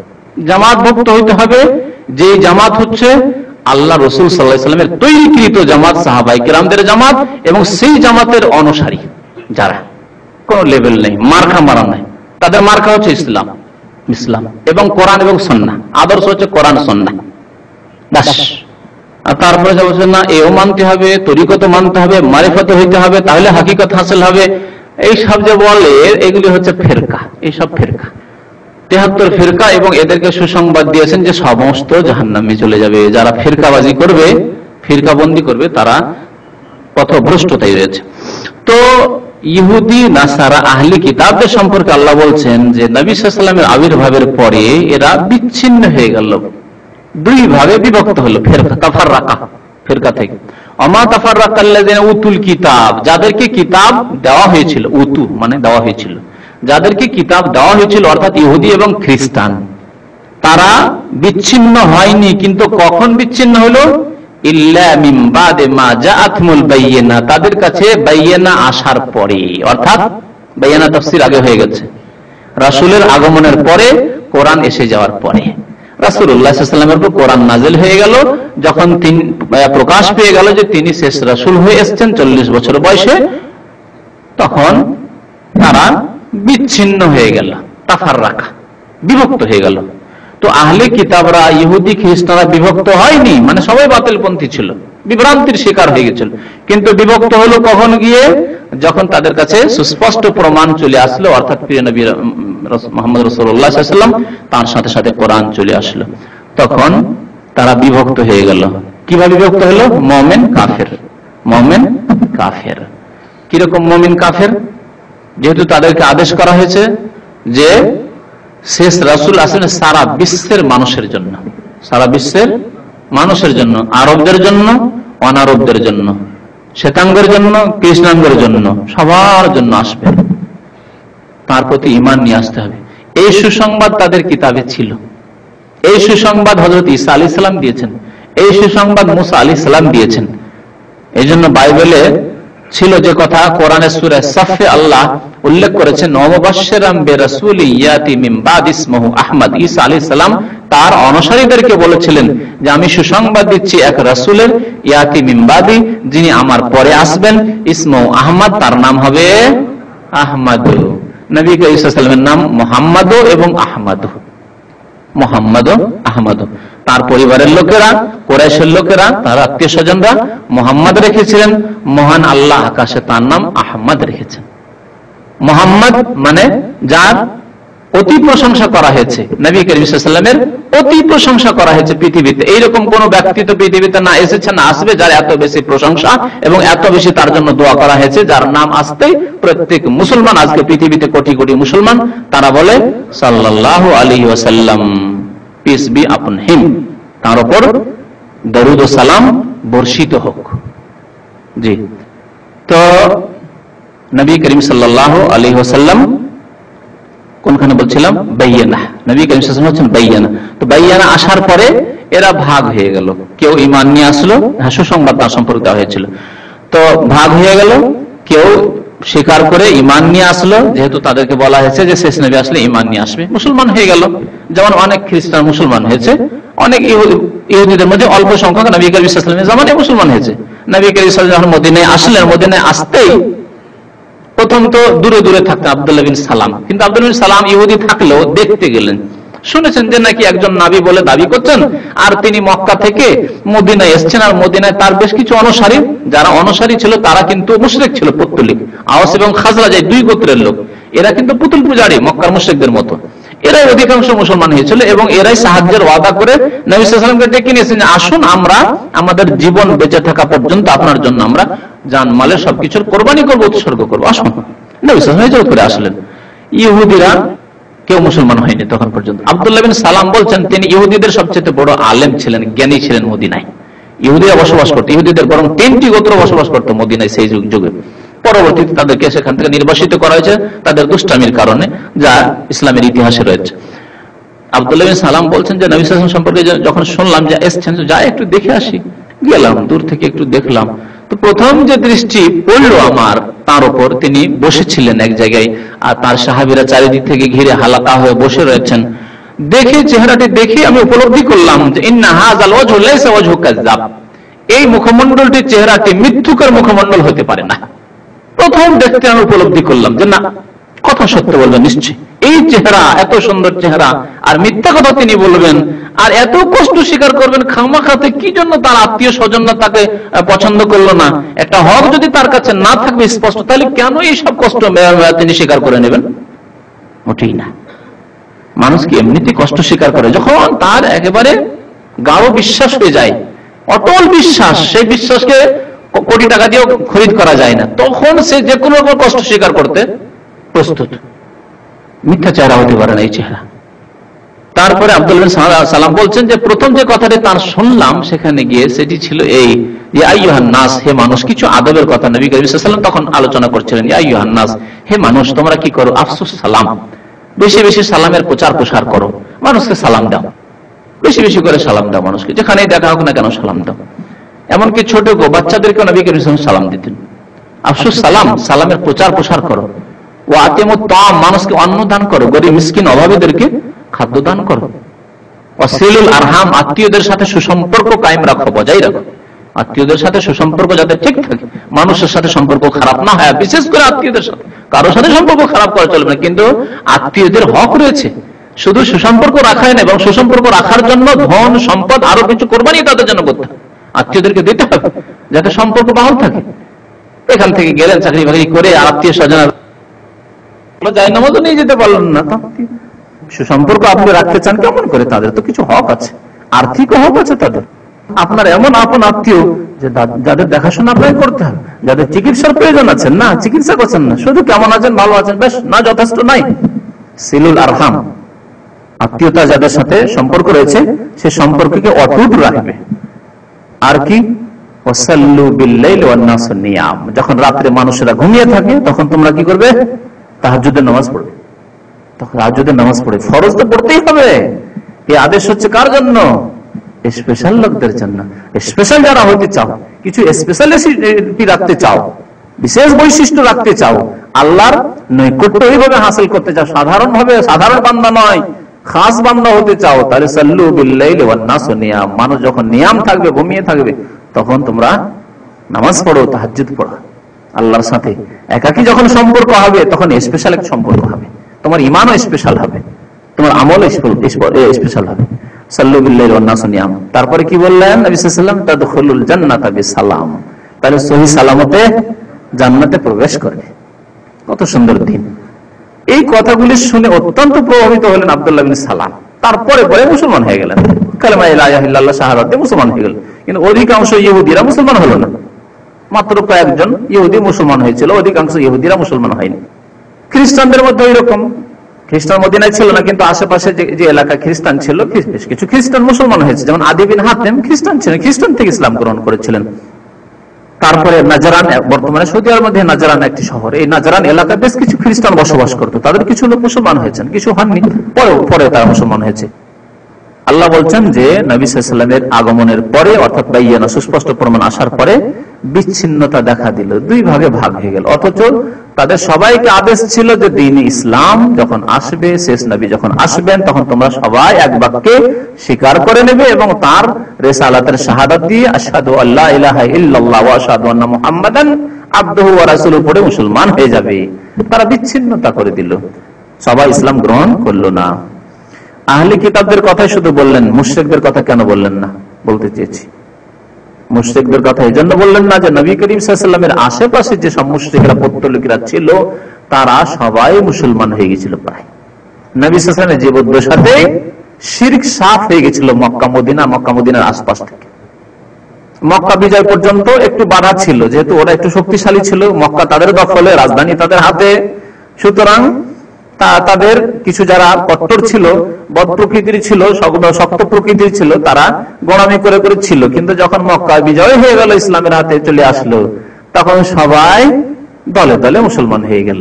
জামাত ভুক্ত হইতে হবে যে জামাত হচ্ছে আল্লাহ রসুল সাল্লাল্লাহু আলাইহি ওয়াসাল্লামের তৈরিকৃত জামাত, সাহাবায়ে কেরামদের জামাত, এবং সেই জামাতের অনুসারী যারা, কোন লেভেল নেই, মার্কা মারা নাই, তাদের মার্কা হচ্ছে ইসলাম, ইসলাম এবং কোরআন এবং সুন্নাহ। আদর্শ হচ্ছে কোরআন সুন্নাহ, ব্যাস। আর তারপরে যা বলছেন না এও মানতে হবে, তরিকত মানতে হবে, মারিফত হইতে হবে, তাহলে হাকিকত হাসিল হবে, এই সব যে বলে এগুলি হচ্ছে ফিরকা। এইসব ফিরকা 73 ফিরকা, এবং এদেরকে সুসংবাদ দিয়েছেন যে সমস্ত জাহান্নামে চলে যাবে। যারা ফিরকাবাজি করবে, ফিরকাবন্দি করবে, তারা পথভ্রষ্টতায় রয়েছে। তো ইহুদি নাসারা আহলি কিতাবদের সম্পর্কে আল্লাহ বলছেন যে নবী সাল্লাল্লাহু আলাইহি ওয়াসাল্লামের আবির্ভাবের পরে এরা বিচ্ছিন্ন হয়ে গেল, দুই ভাগে বিভক্ত হলো, ফিরকা, তাফাররাকা, ফিরকা থেকে। ওমা তাফাররাকাল্লাযিনা উতুল কিতাব, যাদেরকে কিতাব দেওয়া হয়েছিল, উতু মানে দেওয়া হয়েছিল, যাদেরকে কিতাব দেওয়া হয়েছিল অর্থাৎ ইহুদি এবং খ্রিস্টান, তারা বিচ্ছিন্ন হয়নি। কিন্তু কখন বিচ্ছিন্ন হলো? ইল্লা মিন বাদে মা জাআতহুমুল বাইয়িনা, তাদের কাছে বাইয়িনা আসার পরে, অর্থাৎ বাইয়িনা তাফসীর আগে হয়ে গেছে, রাসূলের আগমনের পরে, কোরআন এসে যাওয়ার পরে। রাসূলুল্লাহ সাল্লাল্লাহু আলাইহি ওয়াসাল্লামের উপর কোরআন নাযিল হয়ে গেল, যখন তিনি প্রকাশ পেয়ে গেল যে তিনি শেষ রাসূল হয়ে এসেছেন 40 বছর বয়সে, তখন তারা বিচ্ছিন্ন হয়ে গেল, তাফাররাকা, বিভক্ত হয়ে গেল। তো আহলে কিতাবরা, ইহুদি খ্রিস্টানরা বিভক্ত হয়নি, মানে সবাই বাতিলপন্থী ছিল, বিভ্রান্তির শিকার হয়ে গেছিল। কিন্তু বিভক্ত হলো কখন গিয়ে? যখন তাদের কাছে সুস্পষ্ট প্রমাণ চলে আসলো, অর্থাৎ প্রিয় নবী মুহাম্মদ রাসূলুল্লাহ সাল্লাল্লাহু আলাইহি ওয়াসাল্লাম, তার সাথে সাথে কোরআন চলে আসলো, তখন তারা বিভক্ত হয়ে গেল। কিভাবে বিভক্ত হলো? মুমিন কাফের, মুমিন কাফের। কিরকম মুমিন কাফের? যেহেতু তাদেরকে আদেশ করা হয়েছে যে শেষ রাসূল আসেন সারা বিশ্বের মানুষের জন্য, সারা বিশ্বের মানুষের জন্য, আরবদের জন্য, অনারবদের জন্য, শ্বেতাঙ্গের জন্য, কৃষ্ণাঙ্গের জন্য, সবার জন্য আসবে, তার প্রতি ঈমান নিয়ে আসতে হবে। এই সুসংবাদ তাদের কিতাবে ছিল, এই সুসংবাদ হযরত ঈসা আলাইহিস সালাম দিয়েছেন, এই সুসংবাদ মুসা আলাইহিস সালাম দিয়েছেন। এই জন্য বাইবেলে ছিল যে কথা, কোরআনের সূরা সাফে আল্লাহ উল্লেখ করেছেন, মুবাশশিরাম বিরাসূলি ইয়াতি মিন বাদি ইসমুহু আহমদ। ঈসা আলাইহিস সালাম তার অনুসারীদেরকে বলেছিলেন যে আমি সুসংবাদ দিচ্ছি এক রাসূলের, ইয়াতি মিন বাদি, যিনি আমার পরে আসবেন, ইসমুহু আহমদ, তার নাম হবে আহমদ। নবী ঈসা আলাইহিস সালামের নাম মুহাম্মদ এবং আহমদ, মুহাম্মদ আহমদ। তার পরিবারের লোকেরা, কুরাইশের লোকেরা, তার আত্মীয় স্বজনরা মুহাম্মদ রেখেছিলেন, মহান আল্লাহ আকাশে তার নাম আহমদ রেখেছেন। মুহাম্মদ মানে যার অতি প্রশংসা করা হয়েছে, নবী করিম সাল্লাল্লাহু আলাইহি ওয়াসাল্লামের অতি প্রশংসা করা হয়েছে পৃথিবীতে। এইরকম কোন ব্যক্তি তো পৃথিবীতে না এসেছে, না আসবে, যার এত বেশি প্রশংসা এবং এত বেশি তার জন্য দোয়া করা হয়েছে, যার নাম আসতেই প্রত্যেক মুসলমান, আজকে পৃথিবীতে কোটি কোটি মুসলমান, তারা বলে সাল্লাল্লাহু আলাইহি ওয়াসাল্লাম, পিস বি আপন হিম, তার উপর দরুদ ও সালাম বর্ষিত হোক। জি, তো নবী করিম সাল্লাল্লাহু আলাইহি ওয়াসাল্লাম কোনখানে বলছিলাম? বাইয়ানা, নবী করিম সাল্লাল্লাহু আলাইহি ওয়াসাল্লাম হচ্ছেন বাইয়ানা। তো বাইয়ানা আসার পরে এরা ভাগ হয়ে গেল, কেউ ঈমান নিয়ে আসলো, সুসংবাদ তার সম্পর্কে দেওয়া হয়েছিল, তো ভাগ হয়ে গেল। কেউ স্বীকার করে ঈমান নিয়ে আসলো, যেহেতু তাদেরকে বলা হয়েছে যে শেষ নবী আসলে ঈমান নিয়ে আসবে, মুসলমান হয়ে গেল। যেমন অনেক খ্রিস্টান মুসলমান হয়েছে, অনেক ইহুদিদের মধ্যে অল্প সংখ্যক নবী করিম সাল্লাল্লাহু আলাইহি ওয়াসাল্লামের জামানায় মুসলমান হয়েছে। নবী করিম সাল্লাল্লাহু আলাইহি ওয়াসাল্লাম যখন মদিনায় আসলেন, মদিনায় আসতেই প্রথম তো দূরে দূরে থাকতেন আব্দুল্লাহ বিন সালাম, কিন্তু আব্দুল্লাহ বিন সালাম ইহুদি থাকলেও দেখতে গেলেন, শুনেছেন যে নাকি একজন নবী বলে দাবি করছেন, আর তিনি মক্কা থেকে মদিনায় এসেছেন, আর মদিনায় তার বেশ কিছু অনুসারী, যারা অনুসারী ছিল তারা কিন্তু মুশরিক ছিল, পৌত্তলিক, আওস এবং খাজরাজ, দুই গোত্রের লোক, এরা কিন্তু পুতুল পূজারী, মক্কার মুশরিকদের মতো। এরাই অধিকাংশ মুসলমান হয়েছিল এবং এরাই সাহায্যের ওয়াদা করে নবী সাল্লাল্লাহু আলাইহি ওয়াসাল্লামকে ডেকে নিয়েছেন যে আসুন, আমরা আমাদের জীবন বেঁচে থাকা পর্যন্ত আপনার জন্য আমরা জান মালের সবকিছুর কোরবানি করবো, উৎসর্গ করবো, আসুন। নবী সাল্লাল্লাহু আলাইহি ওয়াসাল্লাম হিজরত করে আসলেন। ইহুদিরা কেউ মুসলমান হয়নি তখন পর্যন্ত। আব্দুল্লাহ বিন সালাম বলছেন তিনি ইহুদিদের সবচেয়ে বড় আলেম ছিলেন, জ্ঞানী ছিলেন মদিনায়। ইহুদিরা বসবাস করতো, ইহুদিদের বরং 3টি গোত্র বসবাস করতো মদিনায় সেই যুগে। পরবর্তীতে তাদেরকে সেখান থেকে নির্বাসিত করা হয়েছে তাদের দুষ্টামির কারণে, যা ইসলামের ইতিহাসে রয়েছে। আব্দুল্লাহ বিন সালাম বলছেন যে নবী সাল্লাল্লাহু আলাইহি ওয়াসাল্লাম সম্পর্কে যখন শুনলাম যে এসেছেন, যাই একটু দেখে আসি, গেলাম দূর থেকে একটু দেখলাম। তো প্রথম যে দৃষ্টি পড়লো আমার তার উপর, তিনি বসেছিলেন এক জায়গায়, আর তার সাহাবীরা চারিদিক থেকে ঘিরে হালাকা হয়ে বসে রয়েছেন। দেখে চেহারাটি দেখে আমি উপলব্ধি করলাম যে ইন্না হাযাল ওয়াজহু লাইসা ওয়াজহু কাযযাব, এই মুখমণ্ডলটির চেহারাটি মিথ্যুকের মুখমণ্ডল হতে পারে না। প্রথম দেখতে আমি উপলব্ধি করলাম যে না, কথা সত্য বলবেন নিশ্চয়ই, এই চেহারা, এত সুন্দর চেহারা, আর মিথ্যা কথা তিনি বলবেন, আর এত কষ্ট স্বীকার করবেন খামাখাতে, কি জন্য তার আত্মীয় স্বজনরা তাকে পছন্দ করলো না? একটা হক যদি তার কাছে না থাকবে স্পষ্ট, তাহলে কেন এই সব কষ্ট তিনি স্বীকার করে নেবেন? মোটেই না। মানুষ কি এমনিতে কষ্ট স্বীকার করে যখন তার একেবারে গাঢ় বিশ্বাস হয়ে যায়, অটল বিশ্বাস, সেই বিশ্বাসকে কোটি টাকা দিয়েও খরিদ করা যায় না, তখন সে যে কোনো রকম কষ্ট স্বীকার করতে প্রস্তুত। মিথ্যা চেহারা হতে পারে না এই চেহারা। তারপরে আব্দুল্লাহ বিন সালাম বলছেন যে প্রথম যে কথাটি তার শুনলাম সেখানে গিয়ে, সেটি ছিল এই যে আইয়ুহান নাস, হে মানুষ। কিছু আদবের কথা নবী করিম সাল্লাল্লাহু আলাইহি ওয়াসাল্লাম তখন আলোচনা করছিলেন। আইয়ুহান নাস, হে মানুষ, তোমরা কি করো? আফসুস সালাম, বেশি বেশি সালামের প্রচার প্রসার করো, মানুষকে সালাম দাও, বেশি বেশি করে সালাম দাও মানুষকে, যেখানেই দেখা হোক না কেন সালাম দাও। এমনকি ছোট বাচ্চাদেরকে নবী করিম সাল্লাল্লাহু আলাইহি ওয়াসাল্লাম সালাম দিতেন। আফসুস সালাম, সালামের প্রচার প্রসার করো। ও আতিমুত তাআম, মানুষকে অন্ন দান করো, গরীব মিসকিন অভাবীদেরকে খাদ্য দান করো। ওয়াসিলুল আরহাম, আত্মীয়দের সাথে সুসম্পর্ক কায়েম রাখো, বজায় রাখো। আত্মীয়দের সাথে সুসম্পর্ক যাতে ঠিক থাকে, মানুষের সাথে সম্পর্ক খারাপ না হয়, বিশেষ করে আত্মীয়দের সাথে। কারোর সাথে সম্পর্ক খারাপ করা চলবে না, কিন্তু আত্মীয়দের হক রয়েছে। শুধু সুসম্পর্ক রাখাই না, এবং সুসম্পর্ক রাখার জন্য ধন সম্পদ আরো কিছু কোরবানি তাদের জন্য করতে হবে, আত্মীয়দেরকে দিতে হবে, যাতে সম্পর্ক বহাল থাকে। এখান থেকে গেলেন চাকরি বাকরি করে, আত্মীয় স্বজন যাই নামাজও নিয়ে যেতে পারলেন না, সুসম্পর্ক আপনি রাখতে চান কেমন করে? তাদের তো কিছু হক আছে, আর্থিক হক আছে তাদের। আপনার এমন আপন আত্মীয় যে যাদের দেখাশোনা আপনাকে করতে হবে, যাদের চিকিৎসার প্রয়োজন আছে, না চিকিৎসা করছেন না, শুধু কেমন আছেন, ভালো আছেন, বেশ, না যথেষ্ট নাই। সিলুল আরহাম, আত্মীয়তা যাদের সাথে সম্পর্ক রয়েছে সে সম্পর্ককে অটুট রাখবে। আর কি? ওয়াসাল্লু বিল-লাইলি ওয়ান-নাসু নিয়াম, যখন রাতে মানুষেরা ঘুমিয়ে থাকে তখন তোমরা কি করবে? তাহাজ্জুদের নামাজ পড়বে। তখন তাহাজ্জুদের নামাজ পড়ে, ফরজ তো পড়তেই হবে। এই আদেশ হচ্ছে কার জন্য? স্পেশাল লোকদের জন্য। স্পেশাল যারা হতে চাও, কিছু স্পেশালিটি রাখতে চাও, বিশেষ বৈশিষ্ট্য রাখতে চাও, আল্লাহর নৈকট্য এইভাবে হাসিল করতে চাও, সাধারণ ভাবে, সাধারণ বান্দা নয়, খাস বান্দা হতে চাও, তাহলে সাল্লু বিল-লাইলি ওয়ান-নাসু নিয়াম, মানুষ যখন নিয়াম থাকবে, ঘুমিয়ে থাকবে, তখন তোমরা নামাজ পড়ো, তাহাজ্জুদ পড়ো। আল্লাহর সাথে একাকী যখন সম্পর্ক হবে, তখন স্পেশাল একটা সম্পর্ক হবে, তোমার ঈমানও স্পেশাল হবে, তোমার আমলও স্পেশাল হবে। সাল্লু বিল-লাইলি ওয়ান-নাসু নিয়াম। তারপরে কি বললেন নবী সাল্লাল্লাহু আলাইহি ওয়াসাল্লাম? তাদখুলুল জান্নাতা বিসালাম, তাহলে সহি সালামতে জান্নাতে প্রবেশ করবে। কত সুন্দর দিন। এই কথাগুলি শুনে অত্যন্ত প্রভাবিত হলেন আব্দুল্লাহ বিন সালাম। তারপরে পরে মুসলমান হয়ে গেলেন, কালেমা লা ইলাহা ইল্লাল্লাহ শাহাদাতে মুসলমান হয়ে গেলেন। কিন্তু অধিকাংশ ইহুদিরা মুসলমান হলো না, মাত্র কয়েকজন ইহুদি মুসলমান হয়েছিল, অধিকাংশ ইহুদিরা মুসলমান হয়নি। খ্রিস্টানদের মধ্যে ওই রকম, খ্রিস্টান মদিনায় ছিল না, কিন্তু আশেপাশে যে এলাকা খ্রিস্টান ছিল, বেশ কিছু খ্রিস্টান মুসলমান হয়েছে। যেমন আদি বিন হাতেম খ্রিস্টান ছিলেন, খ্রিস্টান থেকে ইসলাম গ্রহণ করেছিলেন। তারপরে নাজরান, বর্তমানে সৌদি আরবের মধ্যে নাজরান একটি শহর, এই নাজরান এলাকায় বেশ কিছু খ্রিস্টান বসবাস করতো, তাদের কিছু লোক মুসলমান হয়েছেন, কিছু হননি, পরে তারা মুসলমান হয়েছে। আল্লাহ বলছেন যে নবী সাল্লাল্লাহু আলাইহি ওয়াসাল্লামের আগমনের পরে, অর্থাৎ বাইয়ানা, সুস্পষ্ট প্রমাণ আসার পরে বিচ্ছিন্নতা দেখা দিল, দুই ভাগে ভাগ হয়ে গেল। অথচ তাদের সবাইকে আদেশ ছিল যে দ্বীন ইসলাম যখন আসবে, শেষ নবী যখন আসবেন, তখন তোমরা সবাই এক বাক্যে স্বীকার করে নেবে এবং তার রিসালাতের শাহাদাত দিয়ে আশহাদু আল্লা ইলাহা ইল্লাল্লাহ ওয়া আশহাদু আন্না মুহাম্মাদান আবদুহু ওয়া রাসূলুহু পড়ে মুসলমান হয়ে যাবে। তারা বিচ্ছিন্নতা করে দিল, সবাই ইসলাম গ্রহণ করলো না। আহলে কিতাবদের কথাই শুধু বললেন, মুশরিকদের কথা কেন বললেন না? বলতে চেয়েছি, মুশরিকদের কথা এই জন্য বললেন না যে নবী করিম সাল্লাল্লাহু আলাইহি ওয়াসাল্লামের আশেপাশে যে সব মুশরিকরা, পৌত্তলিকরা ছিল, তারা সবাই মুসলমান হয়ে গেছিল প্রায়। নবী সাল্লাল্লাহু আলাইহি ওয়াসাল্লামের জীবদ্দশার সাথে শিরক সাফ হয়ে গেছিল মক্কা মদিনার আশপাশ থেকে। মক্কা বিজয় পর্যন্ত একটু বাধা ছিল, যেহেতু ওরা একটু শক্তিশালী ছিল, মক্কা তাদের দখলে, রাজধানী তাদের হাতে, সুতরাং তাদের কিছু যারা কট্টর ছিল, বদ প্রকৃতির ছিল, শক্ত প্রকৃতির ছিল, তারা গোড়ামি করে করে ছিল। কিন্তু যখন মক্কা বিজয় হয়ে গেল, ইসলামের হাতে চলে আসলো, তখন সবাই দলে দলে মুসলমান হয়ে গেল।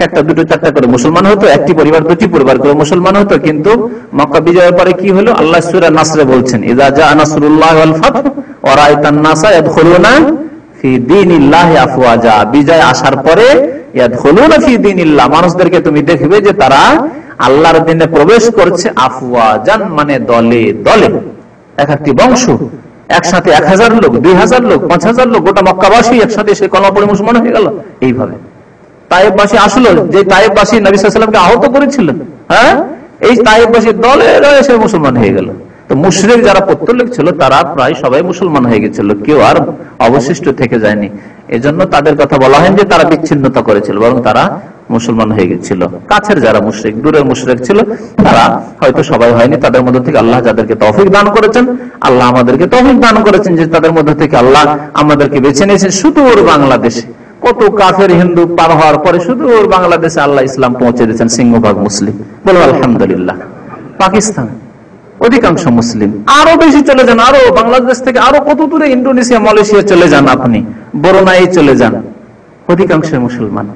একটা দুটো চারটা করে মুসলমান হতো, একটি পরিবার দুটি পরিবার করে মুসলমান হতো। কিন্তু মক্কা বিজয়ের পরে কি হলো? আল্লাহ সূরা নাসরে বলছেন, ইযা জা নাসরুল্লাহ ওয়াল ফাতহ ওয়া রাআইতান নাসা ইয়াদখুলুনা ফি দীনিল্লাহি আফওয়াজা। বিজয় আসার পরে ইয়াদখুলুনা ফি দীনিল্লাহ, মানুষদেরকে তুমি দেখবে যে তারা আল্লাহর দ্বীনে প্রবেশ করছে আফওয়াজান, মানে দলে দলে। এক একটি বংশ একসাথে 1000 লোক, 2000 লোক, 5000 লোক, গোটা মক্কাবাসী একসাথে এসে কলেমা পড়ে মুসলমান হয়ে গেল। এইভাবে তায়েববাসী আসলো, যে তায়েববাসী নবী সাল্লাল্লাহু আলাইহি ওয়াসাল্লামকে আহত করেছিলেন, হ্যাঁ, এই তায়েববাসী দলে দলে এসে মুসলমান হয়ে গেল। তো মুশরিক যারা পৌত্তলিক ছিল তারা প্রায় সবাই মুসলমান হয়ে গেছিল, কেউ আর অবশিষ্ট থেকে যায়নি। এজন্য তাদের কথা বলা হয় যে তারা বিচ্ছিন্নতা করেছিল, বরং তারা মুসলমান হয়ে গেছিল। কাছের যারা মুশরিক, দূরের মুশরিক ছিল, তারা হয়তো সবাই হয়নি। তাদের মধ্যে থেকে আল্লাহ যাদেরকে তৌফিক দান করেছেন, আল্লাহ আমাদেরকে তৌফিক দান করেছেন যে তাদের মধ্যে থেকে আল্লাহ আমাদেরকে বেছে নিয়েছেন। সুদূর বাংলাদেশে কত কাফের হিন্দু পার হওয়ার পরে সুদূর বাংলাদেশে আল্লাহ ইসলাম পৌঁছে দিয়েছেন, সিংহভাগ মুসলিম, বলবো আলহামদুলিল্লাহ। পাকিস্তান অধিকাংশ মুসলিম, আরো বেশি চলে যান, আরো বাংলাদেশ থেকে আরো কত দূরে, ইন্দোনেশিয়া, মালয়েশিয়া চলে যান, আপনি বরুণাই চলে যান, অধিকাংশ মুসলমান।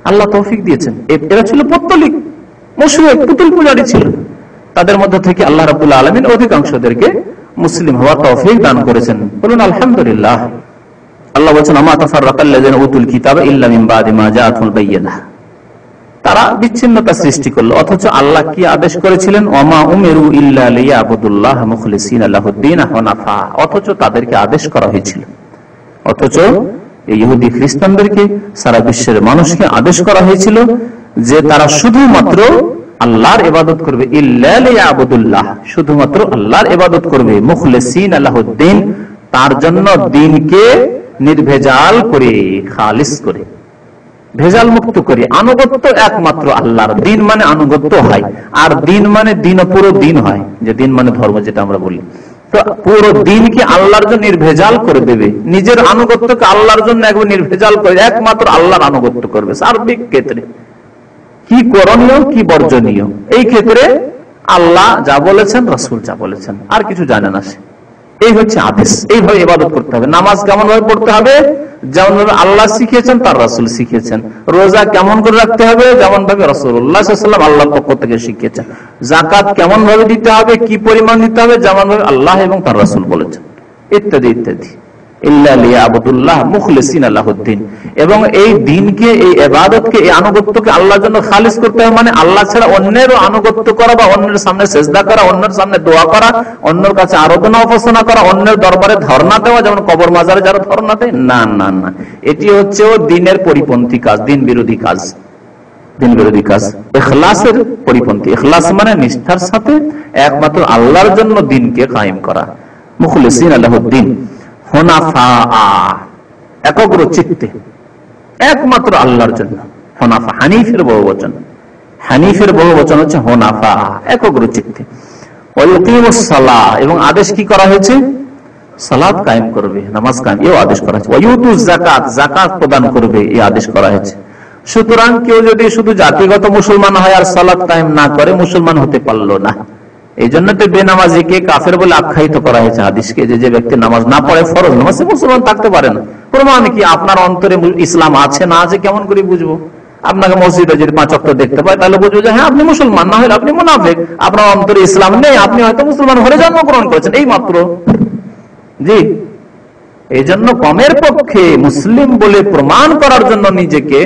আল্লাহ তৌফিক দিয়েছেন। এরা ছিল পৌত্তলিক মুশরিক, পুতুল পূজারী ছিল। তাদের মধ্যে থেকে আল্লাহ রাব্বুল আলামিন অধিকাংশদেরকে মুসলিম হওয়ার তৌফিক দান করেছেন, বলুন আলহামদুলিল্লাহ। আল্লাহ বলছেন, আমা তাফাররাকাল্লাযিনা উতুল কিতাবা ইল্লা মিন বাদি মা জাআতুল বায়িনাহ। তারা বিচ্ছিন্নতা সৃষ্টি করলো, অথচ আল্লাহ কি আদেশ করেছিলেন? ওয়ামা উমিরু ইল্লা লিয়াবুদুল্লাহ মুখলিসিনা লাহুদ্দিন হুনাফা। অথচ তাদেরকে আদেশ করা হয়েছিল, অথচ ইহুদি খ্রিস্টানদেরকে, সারা বিশ্বের মানুষকে আদেশ করা হয়েছিল যে তারা শুধুমাত্র আল্লাহর ইবাদত করবে, ইল্লা লিয়াবুদুল্লাহ, শুধুমাত্র আল্লাহর ইবাদত করবে, মুখলিসিনা লাহুদ্দিন, তার জন্য দ্বীনকে নির্ভেজাল করে, খালিস করে, ভেজাল মুক্ত করে, আনুগত্য একমাত্র আল্লাহর। দিন মানে আনুগত্য হয়, আর দিন মানে দিন, পুরো দিন হয়, যে দিন মানে ধর্ম যেটা আমরা বলি। তো পুরো দিনকে আল্লাহর জন্য নির্ভেজাল করে দেবে, নিজের আনুগত্যকে আল্লাহর জন্য একবার নির্ভেজাল করে একমাত্র আল্লাহর আনুগত্য করবে। সার্বিক ক্ষেত্রে কি করণীয়, কি বর্জনীয়, এই ক্ষেত্রে আল্লাহ যা বলেছেন, রাসূল যা বলেছেন, আর কিছু জানে না সে। এই হচ্ছে আদেশ, এইভাবে ইবাদত করতে হবে। নামাজ কেমন ভাবে পড়তে হবে? যেমন ভাবে আল্লাহ শিখিয়েছেন, তার রাসূল শিখিয়েছেন। রোজা কেমন করে রাখতে হবে? যেমন ভাবে রাসূলুল্লাহ সাল্লাল্লাহু আলাইহি ওয়াসাল্লাম আল্লাহর পক্ষ থেকে শিখিয়েছেন। যাকাত কেমন ভাবে দিতে হবে, কি পরিমাণ দিতে হবে, যেমন ভাবে আল্লাহ এবং তার রাসূল বলেছেন, ইত্যাদি ইত্যাদি। ইল্লা লিয়াবুদুল্লাহ মুখলিসিনা লাহুদ্দিন। এবং এই দ্বীনকে, এই ইবাদতকে, এই আনুগত্যকে আল্লাহর জন্য খালিস করতে হবে, মানে আল্লাহ ছাড়া অন্যেরও আনুগত্য করা বা অন্যের সামনে সিজদা করা, অন্যের সামনে দোয়া করা, অন্যের কাছে আরাধনা উপাসনা করা, অন্যের দরবারে ধর্ণা দেওয়া, যেমন কবর মাজারে যারা ধর্ণা দেয়, না না না, এটি হচ্ছে ও দ্বীনের পরিপন্থী কাজ, দ্বীন বিরোধী কাজ, দ্বীন বিরোধী কাজ, ইখলাসের পরিপন্থী। ইখলাস মানে নিষ্ঠার সাথে একমাত্র আল্লাহর জন্য দ্বীনকে কায়েম করা, মুখলিসিনা লাহুদ্দিন হুনাফা, একগ্র চিত্তে একমাত্র আল্লাহর জন্য। হুনাফা হানিফের বহুবচন, হানিফের বহুবচন হচ্ছে হুনাফা, একগ্র চিত্তে। ওয়ায়ুকিমুস সালাহ, এবং আদেশ কি করা হয়েছে? সালাত কায়েম করবে, নামাজ কায়েম, এও আদেশ করা হয়েছে। ওয়ায়ুতুজ যাকাত, যাকাত প্রদান করবে, এই আদেশ করা হয়েছে। সুতরাং কেউ যদি শুধু জাতিগত মুসলমান হয় আর সালাত কায়েম না করে, মুসলমান হতে পারলো না। এই জন্য তো বেনামাজিকে কাফের বলে আখ্যায়িত করা হয়েছে হাদিসকে, যে ব্যক্তি নামাজ না পড়ে, ফরজ নামাজ, মুসলমান থাকতে পারে না। প্রমাণ কি? আপনার অন্তরে ইসলাম আছে না আছে কেমন করে বুঝবো? আপনাকে মসজিদে যদি 5 ওয়াক্ত দেখতে পাই, তাহলে বুঝবো যে হ্যাঁ আপনি মুসলমান, না হলে আপনি মুনাফিক। আপনার অন্তরে ইসলাম নেই, আপনি হয়তো মুসলমান হয়ে জন্মগ্রহণ করেছেন, এই মাত্র। জি, এই জন্য কমের পক্ষে মুসলিম বলে প্রমাণ করার জন্য নিজেকে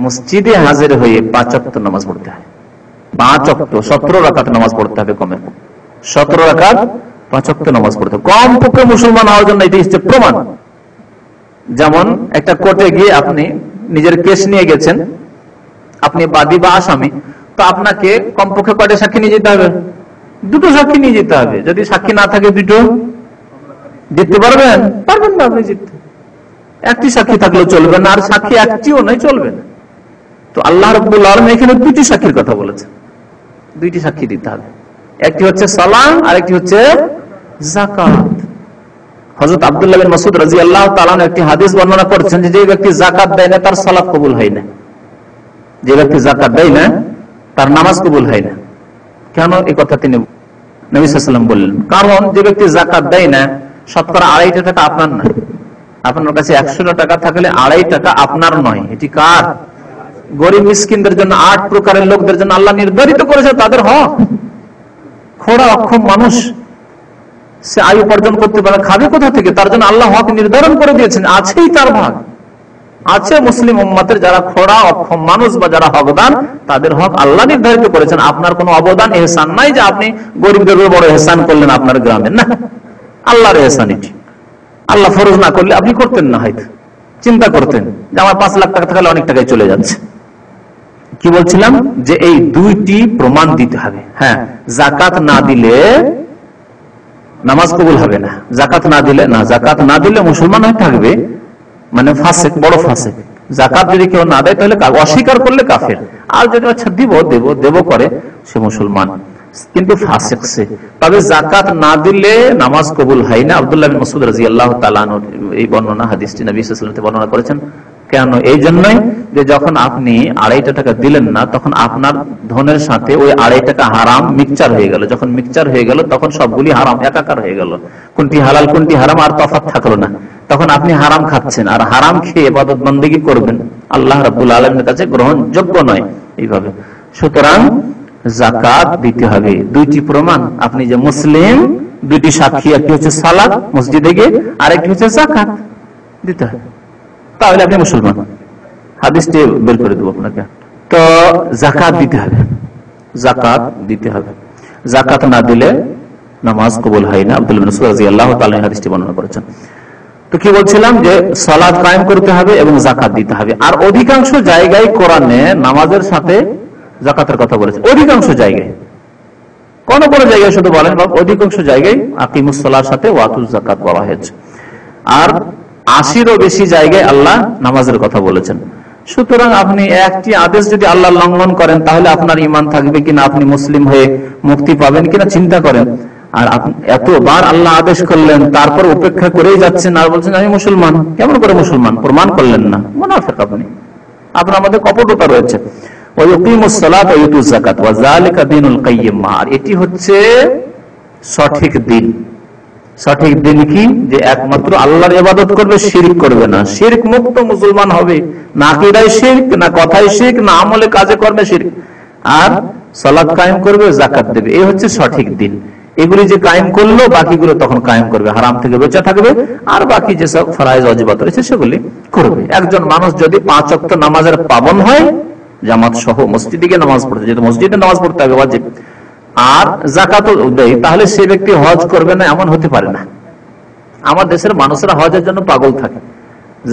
মসজিদে হাজির হয়ে 5 ওয়াক্ত নামাজ পড়তে হয়। 5 ওয়াক্ত 17 রাকাত নামাজ পড়তে হবে, কমের 17 রাকাত 5 ওয়াক্ত নামাজ পড়তে হবে কম পক্ষে মুসলমান হওয়ার জন্য। এটি হচ্ছে প্রমাণ। যেমন একটা কোর্টে গিয়ে আপনি নিজের কেস নিয়ে গেছেন, আপনি বাদী বা আসামি, তো আপনাকে কমপক্ষে কয়টা সাক্ষী নিয়ে যেতে হবে? 2টো সাক্ষী নিয়ে যেতে হবে। যদি সাক্ষী না থাকে 2টো জিততে পারবেন? পারবেন না আপনি জিততে। একটি সাক্ষী থাকলেও চলবে না, আর সাক্ষী একটিও নয়, চলবে না। তো আল্লাহ রাব্বুল আলামিন এখানে 2টি সাক্ষীর কথা বলেছেন, 2টি সাক্ষী দিতে হবে। একটি হচ্ছে সালাত, আর একটি হচ্ছে যাকাত। হযরত আব্দুল্লাহ বিন মাসউদ রাদিয়াল্লাহু তাআলা একটি হাদিস বর্ণনা করেছেন যে ব্যক্তি যাকাত দেয় না, তার সালাত কবুল হয় না। যে ব্যক্তি যাকাত দেয় না তার নামাজ কবুল হয় না। কেন এই কথা তিনি নবী সাল্লাল্লাহু আলাইহি ওয়াসাল্লাম বললেন? কারণ যে ব্যক্তি যাকাত দেয় না, শতকরা 2.5 টাকা আপনার না। আপনার কাছে 100 টাকা থাকলে 2.5 টাকা আপনার নয়, এটি কার? গরিব মিসকিনদের জন্য, 8 প্রকারের লোকদের জন্য আল্লাহ নির্ধারিত করেছে তাদের হক। খোড়া অক্ষম মানুষ, সে আয় উপার্জন করতে পারে, খাবে কোথা থেকে? তার জন্য আল্লাহ হক নির্ধারণ করে দিয়েছেন, আছেই তার ভাগ আছে। মুসলিম উম্মতের যারা খোড়া অক্ষম মানুষ বা যারা হকদান, তাদের হক আল্লাহ নির্ধারিত করেছেন। আপনার কোনো অবদান, এহসান নাই যে আপনি গরিবদের বড় এহসান করলেন আপনার গ্রামে, না, আল্লাহর এহসান এটি। আল্লাহ ফরজ না করলে আপনি করতেন না, হয়তো চিন্তা করতেন যে আমার 5 লাখ টাকা থাকলে অনেক টাকায় চলে যাচ্ছে। কি বলছিলাম? যে এই দুইটি প্রমাণ দিতে হবে। হ্যাঁ, যাকাত না দিলে নামাজ কবুল হবে না। জাকাত না দিলে না, জাকাত না দিলে মুসলমান হয়ে থাকবে, মানে ফাসেক, বড় ফাসেক। জাকাত যদি কেউ না দেয় তাহলে অস্বীকার করলে কাফের, আর যদি আচ্ছা দেব করে সে মুসলমান, কিন্তু ফাসেক সে। তবে জাকাত না দিলে নামাজ কবুল হয় না। আব্দুল্লাহ বিন মাসউদ রাদিয়াল্লাহু তাআলা আনহু এই বর্ণনা, হাদিসটি নবী সাল্লাল্লাহু আলাইহি ওয়াসাল্লাম বর্ণনা করেছেন। কেন? এই জন্যই যে যখন আপনি 2.5 টাকা দিলেন না, তখন আপনার ধনের সাথে ওই 2.5 টাকা হারাম মিক্সচার হয়ে গেল। যখন মিক্সচার হয়ে গেল তখন সবগুলি হারাম একাকার হয়ে গেল, কোনটি হালাল কোনটি হারাম আর তফাৎ থাকলো না। তখন আপনি হারাম খাচ্ছেন, আর হারাম খেয়ে ইবাদত বন্দেগী করবেন, আল্লাহ রাব্বুল আলামিনের কাছে গ্রহণযোগ্য নয় এইভাবে। সুতরাং যাকাত দিতে হবে। দুইটি প্রমাণ, আপনি যে মুসলিম, দুইটি সাক্ষী, একটি হচ্ছে সালাত মসজিদে গিয়ে, আরেকটি হচ্ছে যাকাত দিতে হবে, তাহলে আপনি মুসলমান। হাদিসটি বের করে দেবো আপনাকে। তো যাকাত দিতে হবে, যাকাত দিতে হবে। যাকাত না দিলে নামাজ কবুল হয় না। আব্দুল্লাহ বিন মাসউদ রাদিয়াল্লাহু তাআলা হাদিসটি বর্ণনা করেছেন। তো কি বলছিলাম? যে সালাত কায়েম করতে হবে এবং যাকাত দিতে হবে। আর অধিকাংশ জায়গায় কোরআনে নামাজের সাথে যাকাতের কথা বলেছে, অধিকাংশ জায়গায়। কোন কোন জায়গায় শুধু বলেন, অধিকাংশ জায়গায় আকিমুস সালার সাথে ওয়াতুজ যাকাত বলা হয়েছে। আর 80-এরও বেশি জায়গায় আল্লাহ নামাজের কথা বলেছেন। সুতরাং আপনি একটি আদেশ যদি আল্লাহ লঙ্ঘন করেন, তাহলে আপনার ঈমান থাকবে কিনা, আপনি মুসলিম হয়ে মুক্তি পাবেন কিনা চিন্তা করেন। আর এতবার আল্লাহ আদেশ করলেন, তারপর উপেক্ষা করেই যাচ্ছেন আর বলছেন আমি মুসলমান। কেমন করে মুসলমান? প্রমাণ করলেন না, মুনাফিক আপনি। আপনার মধ্যে কপটতা রয়েছে। এটি হচ্ছে সঠিক দিন। সঠিক দিন কি? যে একমাত্র আল্লাহর ইবাদত করবে, শিরক করবে না, শিরক মুক্ত মুসলমান হবে। না আকীদায় শিরক, না কথায় শিরক, না আমলে কাজে কর্মে শিরক। আর সালাত কায়েম করবে, যাকাত দেবে, এই হচ্ছে সঠিক দিন। এগুলি যে কায়েম করলো, বাকিগুলো তখন কায়েম করবে, হারাম থেকে বেঁচে থাকবে, আর বাকি যেসব ফরজ ওয়াজিবাত রয়েছে সেগুলি করবে। একজন মানুষ যদি 5 ওয়াক্ত নামাজের পাবন হয়, জামাত সহ মসজিদে গিয়ে নামাজ পড়তে, যেহেতু মসজিদে নামাজ পড়তে হবে ওয়াজিব, আর যাকাতও দেয়, তাহলে সে ব্যক্তি হজ করবে না এমন হতে পারে না। আমার দেশের মানুষরা হজের জন্য পাগল থাকে।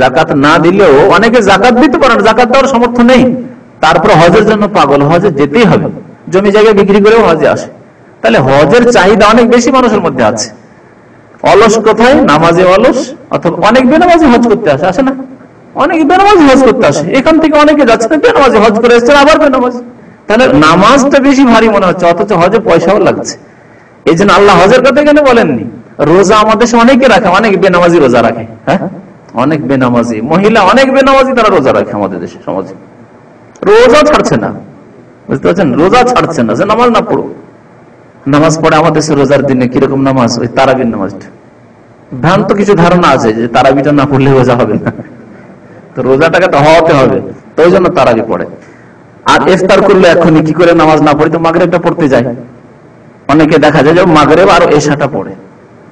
যাকাত না দিলেও অনেকে যাকাত দিতে পারে না, যাকাত দেওয়ার সামর্থ্য নেই, তারপর হজের জন্য পাগল, হজে যেতেই হবে, জমি জায়গা বিক্রি করেও হজে আসে। তাহলে হজের চাহিদা অনেক বেশি মানুষের মধ্যে আছে। অলস কোথায়? নামাজে অলস, অথবা অনেক বেনামাজি হজ করতে আসে, আসে না? অনেকে বেনামাজি হজ করতে আসে, এখান থেকে অনেকে যাচ্ছে বেনামাজি হজ করে এসছে, আবার বেনামাজি। তাহলে নামাজটা বেশি ভারী মনে হচ্ছে, অথচ হজে পয়সাও লাগছে। এই জন্য আল্লাহ হজের কথা এখানে বলেননি। রোজা আমাদের দেশে অনেকে রাখে, অনেক বেনামাজি রোজা রাখে। হ্যাঁ, অনেক বেনামাজি মহিলা, অনেক বেনামাজি তারা রোজা রাখে আমাদের দেশে সমাজে। রোজা ছাড়ছে না, বুঝতে পারছেন? রোজা ছাড়ছে না, যে নামাজ না পড়ো। নামাজ পড়ে আমাদের দেশে রোজার দিনে কিরকম নামাজ? ওই তারাবির নামাজটা। ভ্রান্ত কিছু ধারণা আছে যে তারাবিটা না পড়লে রোজা হবে না, তো রোজাটাকে তো হওয়াতে হবে, তো ওই জন্য তারাবি পড়ে। আর ইফতার করলে এখনই কি করে নামাজ না পড়ে, তো মাগরিবটা পড়তে যায়। অনেকে দেখা যায় যে মাগরিব আর এশাটা পড়ে,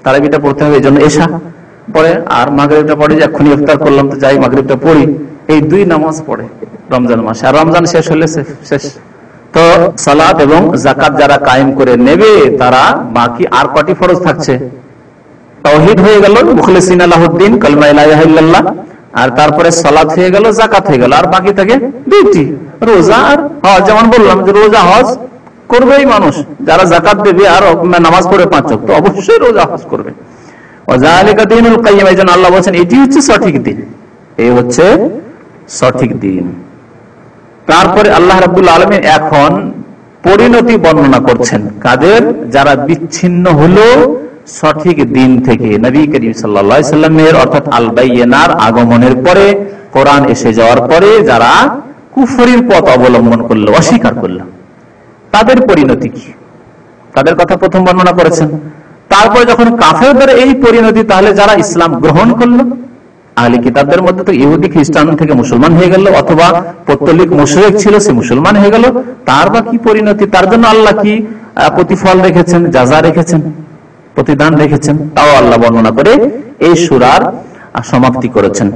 তারাবিটা পড়তে হবে, এই জন্য এশা পড়ে, আর মাগরিবটা পড়ে যে এখনই ইফতার করলাম তো যাই মাগরিবটা পড়ি। এই দুই নামাজ পড়ে রমজান মাসে, আর রমজান শেষ হলে শেষ। তো সালাত এবং যাকাত যারা কায়েম করে নেবে, তারা বাকি আর কটি ফরজ থাকছে? তাওহীদ হয়ে গেল, মুখলিসিনা লাহুদ্দিন, কালিমা লা ইলাহা ইল্লাল্লাহ, আর তারপরে সালাত হয়ে গেল, যাকাত হয়ে গেল, আর বাকি থাকে দুইটি, রোজা আর হজ। যেমন বললাম যে রোজা হজ করবেই মানুষ, যারা যাকাত দেবে আর নামাজ পড়ে 5 ওয়াক্ত, অবশ্যই রোজা হজ করবে। ওয়াযালিকা দীনুল কাইয়্যিম, এইজন্য আল্লাহ বলেন এটি হচ্ছে সঠিক দিন, এই হচ্ছে সঠিক দিন। তারপরে আল্লাহ রাব্বুল আলামিন এখন পরিণতি বর্ণনা করছেন কাদের? যারা বিচ্ছিন্ন হলো সঠিক দিন থেকে, নবী করিম সাল্লাল্লাহু আলাইহি সাল্লামের অর্থাৎ আল বাইয়িনার আগমনের পরে, কোরআন এসে যাওয়ার পরে যারা কুফরির পথ অবলম্বন করলো, অস্বীকার করলো, তাদের পরিণতি কি? তাদের কথা প্রথম বর্ণনা করেছেন। তারপরে যখন কাফেরদের এই পরিণতি, তাহলে যারা ইসলাম গ্রহণ করলো, আহলে কিতাবদের মধ্যে তো ইহুদি খ্রিস্টান থেকে মুসলমান হয়ে গেল, অথবা পৌত্তলিক মুশরিক ছিল, সে মুসলমান হয়ে গেল, তার বা কি পরিণতি? তার জন্য আল্লাহ কি প্রতিফল রেখেছেন, যাজা রেখেছেন, প্রতিদান রেখেছেন, তাও আল্লাহ বর্ণনা করে এই সূরার সমাপ্তি করেছেন।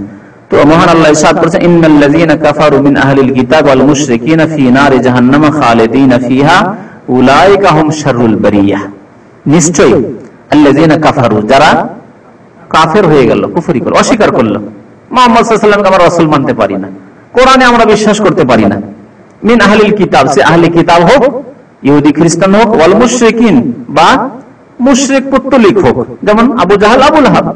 তো মহান আল্লাহ ইরশাদ করেছেন, ইন্নাল্লাযীনা কাফারু মিন আহলিল কিতাব ওয়াল মুশরিকিনা ফী নারি জাহান্নাম খালিদিনা ফিহা উলাইকা হুম শাররুল বারিয়াহ। নিশ্চয়ই আল্লাযীনা কাফারু, যারা কাফের হয়ে গেল, কুফরি করল, অস্বীকার করলো, মুহাম্মদ সাল্লাল্লাহু আলাইহি ওয়াসাল্লামকে আমরা রাসূল মানতে পারি না, কোরআনে আমরা বিশ্বাস করতে পারি না। মিন আহলিল কিতাব, সে আহলে কিতাব হোক, ইহুদি খ্রিস্টান হোক, ওয়াল মুশরিকিন, বা মুশরিক পৌত্তলিক হোক, যেমন আবু জাহাল, আবু লাহাব,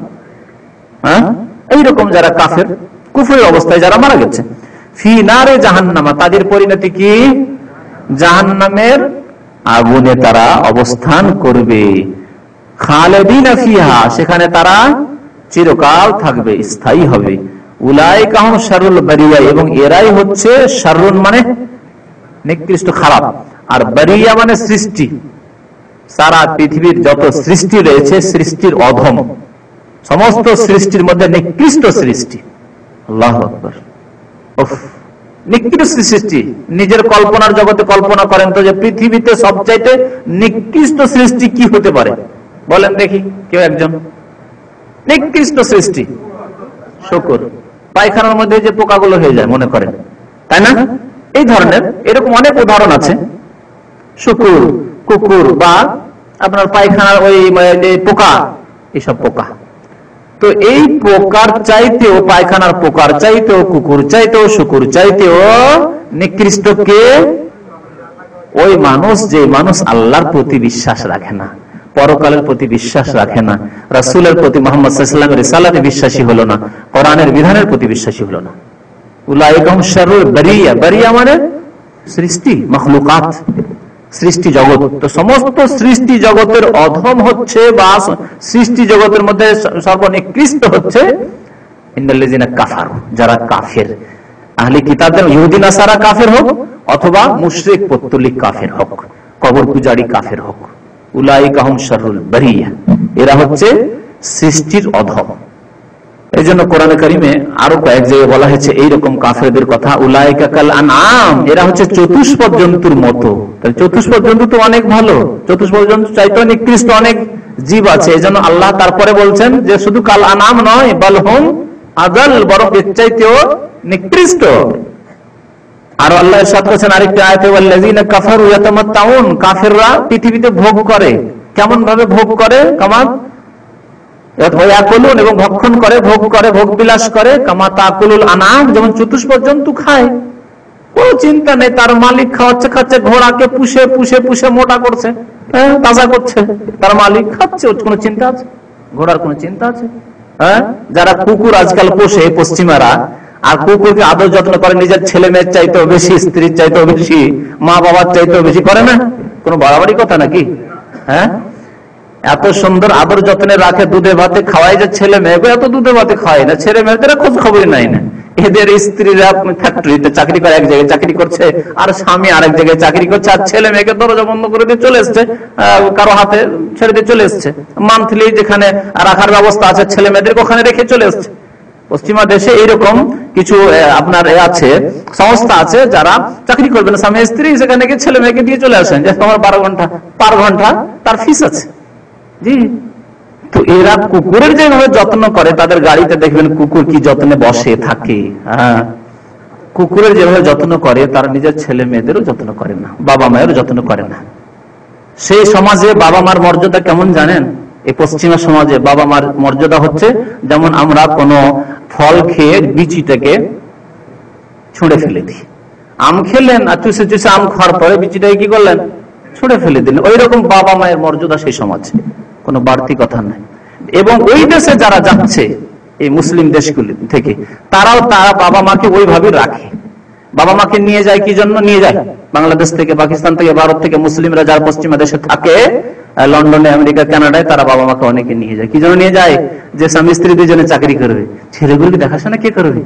এইরকম যারা কাফের কুফরের অবস্থায় যারা মারা গেছে, ফি নারে জাহান্নামা, তাদের পরিণতি কি? জাহান্নামের আগুনে তারা অবস্থান করবে, খালিদিনা ফিহা, সেখানে তারা চিরকাল থাকবে, স্থায়ী হবে। উলাইকা হুম শাররুল বারিয়া, এবং এরাই হচ্ছে শাররুন মানে নিকৃষ্ট, খারাপ, আর বারিয়া মানে সৃষ্টি। সারা পৃথিবীর যত সৃষ্টি রয়েছে, সৃষ্টির অধম, সমস্ত সৃষ্টির মধ্যে নিকৃষ্ট সৃষ্টি। আল্লাহু আকবার, নিকৃষ্ট সৃষ্টি। নিজের কল্পনার জগতে কল্পনা করেন তো যে পৃথিবীতে সবচাইতে নিকৃষ্ট সৃষ্টি কি হতে পারে, বলেন দেখি কেউ একজন। নিকৃষ্ট সৃষ্টি শুকর, পায়খানার মধ্যে যে পোকাগুলো হয়ে যায় মনে করেন, তাই না? এই ধরনের এরকম অনেক উদাহরণ আছে। শুকুর, কুকুর, বা আপনার পায়খানার ওই পোকা, এসব পোকা। তো এই পোকার চাইতেও, পায়খানার পোকার চাইতেও, কুকুর চাইতেও, শুকুর চাইতেও নিকৃষ্ট কে? ওই মানুষ, যে মানুষ আল্লাহর প্রতি বিশ্বাস রাখে না, পরকালের প্রতি বিশ্বাস রাখে না, রাসূলের প্রতি, মুহাম্মদ সাল্লাল্লাহু আলাইহি ওয়াসাল্লামের রিসালাতে বিশ্বাসী হলো না, কোরআনের বিধানের প্রতি বিশ্বাসী হলো না। উলাইকা হুম শাররুল বারিয়া, বারিয়া মানে সৃষ্টি, মাখলুকাত, সৃষ্টি জগৎ। তো সমস্ত সৃষ্টি জগতের অধম হচ্ছে, বা সৃষ্টি জগতের মধ্যে সর্বনিকৃষ্ট হচ্ছে ইন্নাল্লাযীনা কাফারু, যারা কাফের। আহলে কিতাবদের ইহুদি নাসারা কাফের হোক, অথবা মুশরিক পৌত্তলিক কাফের হোক, কবর পূজারী কাফের হোক, উলাইকা হুম শাররুল বারিয়া, এরা হচ্ছে সৃষ্টির অধম। এই জন্য কোরআনে কারিমে আরো কয়েক জায়গায় বলা হয়েছে এইরকম কাফেরদের কথা, উলাইকা কাল আনআম, এরা হচ্ছে চতুষ্পদ জন্তুর মতো। চতুষ্পদ জন্তু তো অনেক ভালো, চতুষ্পদ জন্তু চাইতে নিকৃষ্ট অনেক জীব আছে। এই জন্য আল্লাহ তারপরে বলছেন যে শুধু কাল আনআম নয়, বাল হুম আযাল, বরং এর চাইতেও নিকৃষ্ট। আর আল্লাহ ইরশাদ করেছেন আরেকটি আয়াতে, ওয়াল্লাযীনা কাফারু ইয়াতামাত্তাউন, কাফেররা পৃথিবীতে ভোগ করে। কেমন ভাবে ভোগ করে? কামান ইয়াকুলুন, এবং ভক্ষণ করে, ভোগ করে, ভোগ বিলাস করে, কামা তাকুলুল আনাম, যেমন চতুষ্পদ জন্তু খায়। কোন চিন্তা নেই, তার মালিক খাওয়াচ্ছে, খাচ্ছে, ঘোড়াকে পুষে পুষে পুষে মোটা করছে, তাজা করছে, তার মালিক খাচ্ছে, কোন চিন্তা আছে? ঘোড়ার কোন চিন্তা আছে? যারা কুকুর আজকাল পোষে পশ্চিমারা, আর কুকুরকে আদর যত্ন করে নিজের ছেলে মেয়ের চাইতেও বেশি, স্ত্রীর চাইতেও বেশি, মা বাবার চাইতেও বেশি, করে না? কোন বাড়াবাড়ি কথা নাকি? হ্যাঁ, এত সুন্দর আদর যত্নে রাখে, দুধে ভাতে খাওয়াই, যে ছেলে মেয়েকে এত দুধে ভাতে খাওয়াই না, ছেলে মেয়েদের খোঁজ খবরই নাই না। এদের স্ত্রীরা ফ্যাক্টরিতে চাকরি করে, এক জায়গায় চাকরি করছে, আর স্বামী আরেক জায়গায় চাকরি করছে, আর ছেলে মেয়েকে দরজা বন্ধ করে দিয়ে চলে এসছে, কারো হাতে ছেড়ে দিয়ে চলে এসছে। মান্থলি যেখানে রাখার ব্যবস্থা আছে, ছেলে মেয়েদের ওখানে রেখে চলে এসছে। পশ্চিমা দেশে এইরকম কিছু আপনার আছে, সংস্থা আছে, যারা চাকরি করবেন স্বামী স্ত্রী, সেখানে গিয়ে ছেলে মেয়েকে দিয়ে চলে আসেন, যে তোমার 12 ঘন্টা পার ঘন্টা তার ফিস আছে। জি, তো এরা কুকুরের যেভাবে যত্ন করে, তাদের গাড়িতে দেখবেন কুকুর কি যত্নে বসে থাকে। হ্যাঁ, কুকুরের যেভাবে যত্ন করে, তারা নিজের ছেলে মেয়েদেরও যত্ন করে না, বাবা মায়ের যত্ন করে না। সেই সমাজে বাবা মার মর্যাদা কেমন জানেন? এই পশ্চিমা সমাজে বাবা মার মর্যাদা হচ্ছে, যেমন আমরা কোনো ফল খেয়ে বিচিটাকে ছুঁড়ে ফেলে দিই। আম খেলেন, আর চুষে চুষে আম খাওয়ার পরে বিচিটাকে কি করলেন? ছুঁড়ে ফেলে দিলেন। ওই রকম বাবা মায়ের মর্যাদা সেই সমাজে, কোনো বাড়তি কথা নাই। এবং ওই দেশে যারা যাচ্ছে, এই মুসলিম দেশগুলি থেকে, তারা বাবা মাকে ওইভাবে রাখে। বাবা মাকে নিয়ে যায় কি জন্য? নিয়ে যায় বাংলাদেশ থেকে, পাকিস্তান থেকে, ভারত থেকে মুসলিমরা যারা পশ্চিমা দেশে থাকে, লন্ডনে, আমেরিকা, কানাডায় তারা বাবা মাকে অনেকে নিয়ে যায়। কি জন্য নিয়ে যায়? যে স্বামী স্ত্রী দুজনে চাকরি করবে, ছেলেগুলোকে দেখাশোনা কে করবে?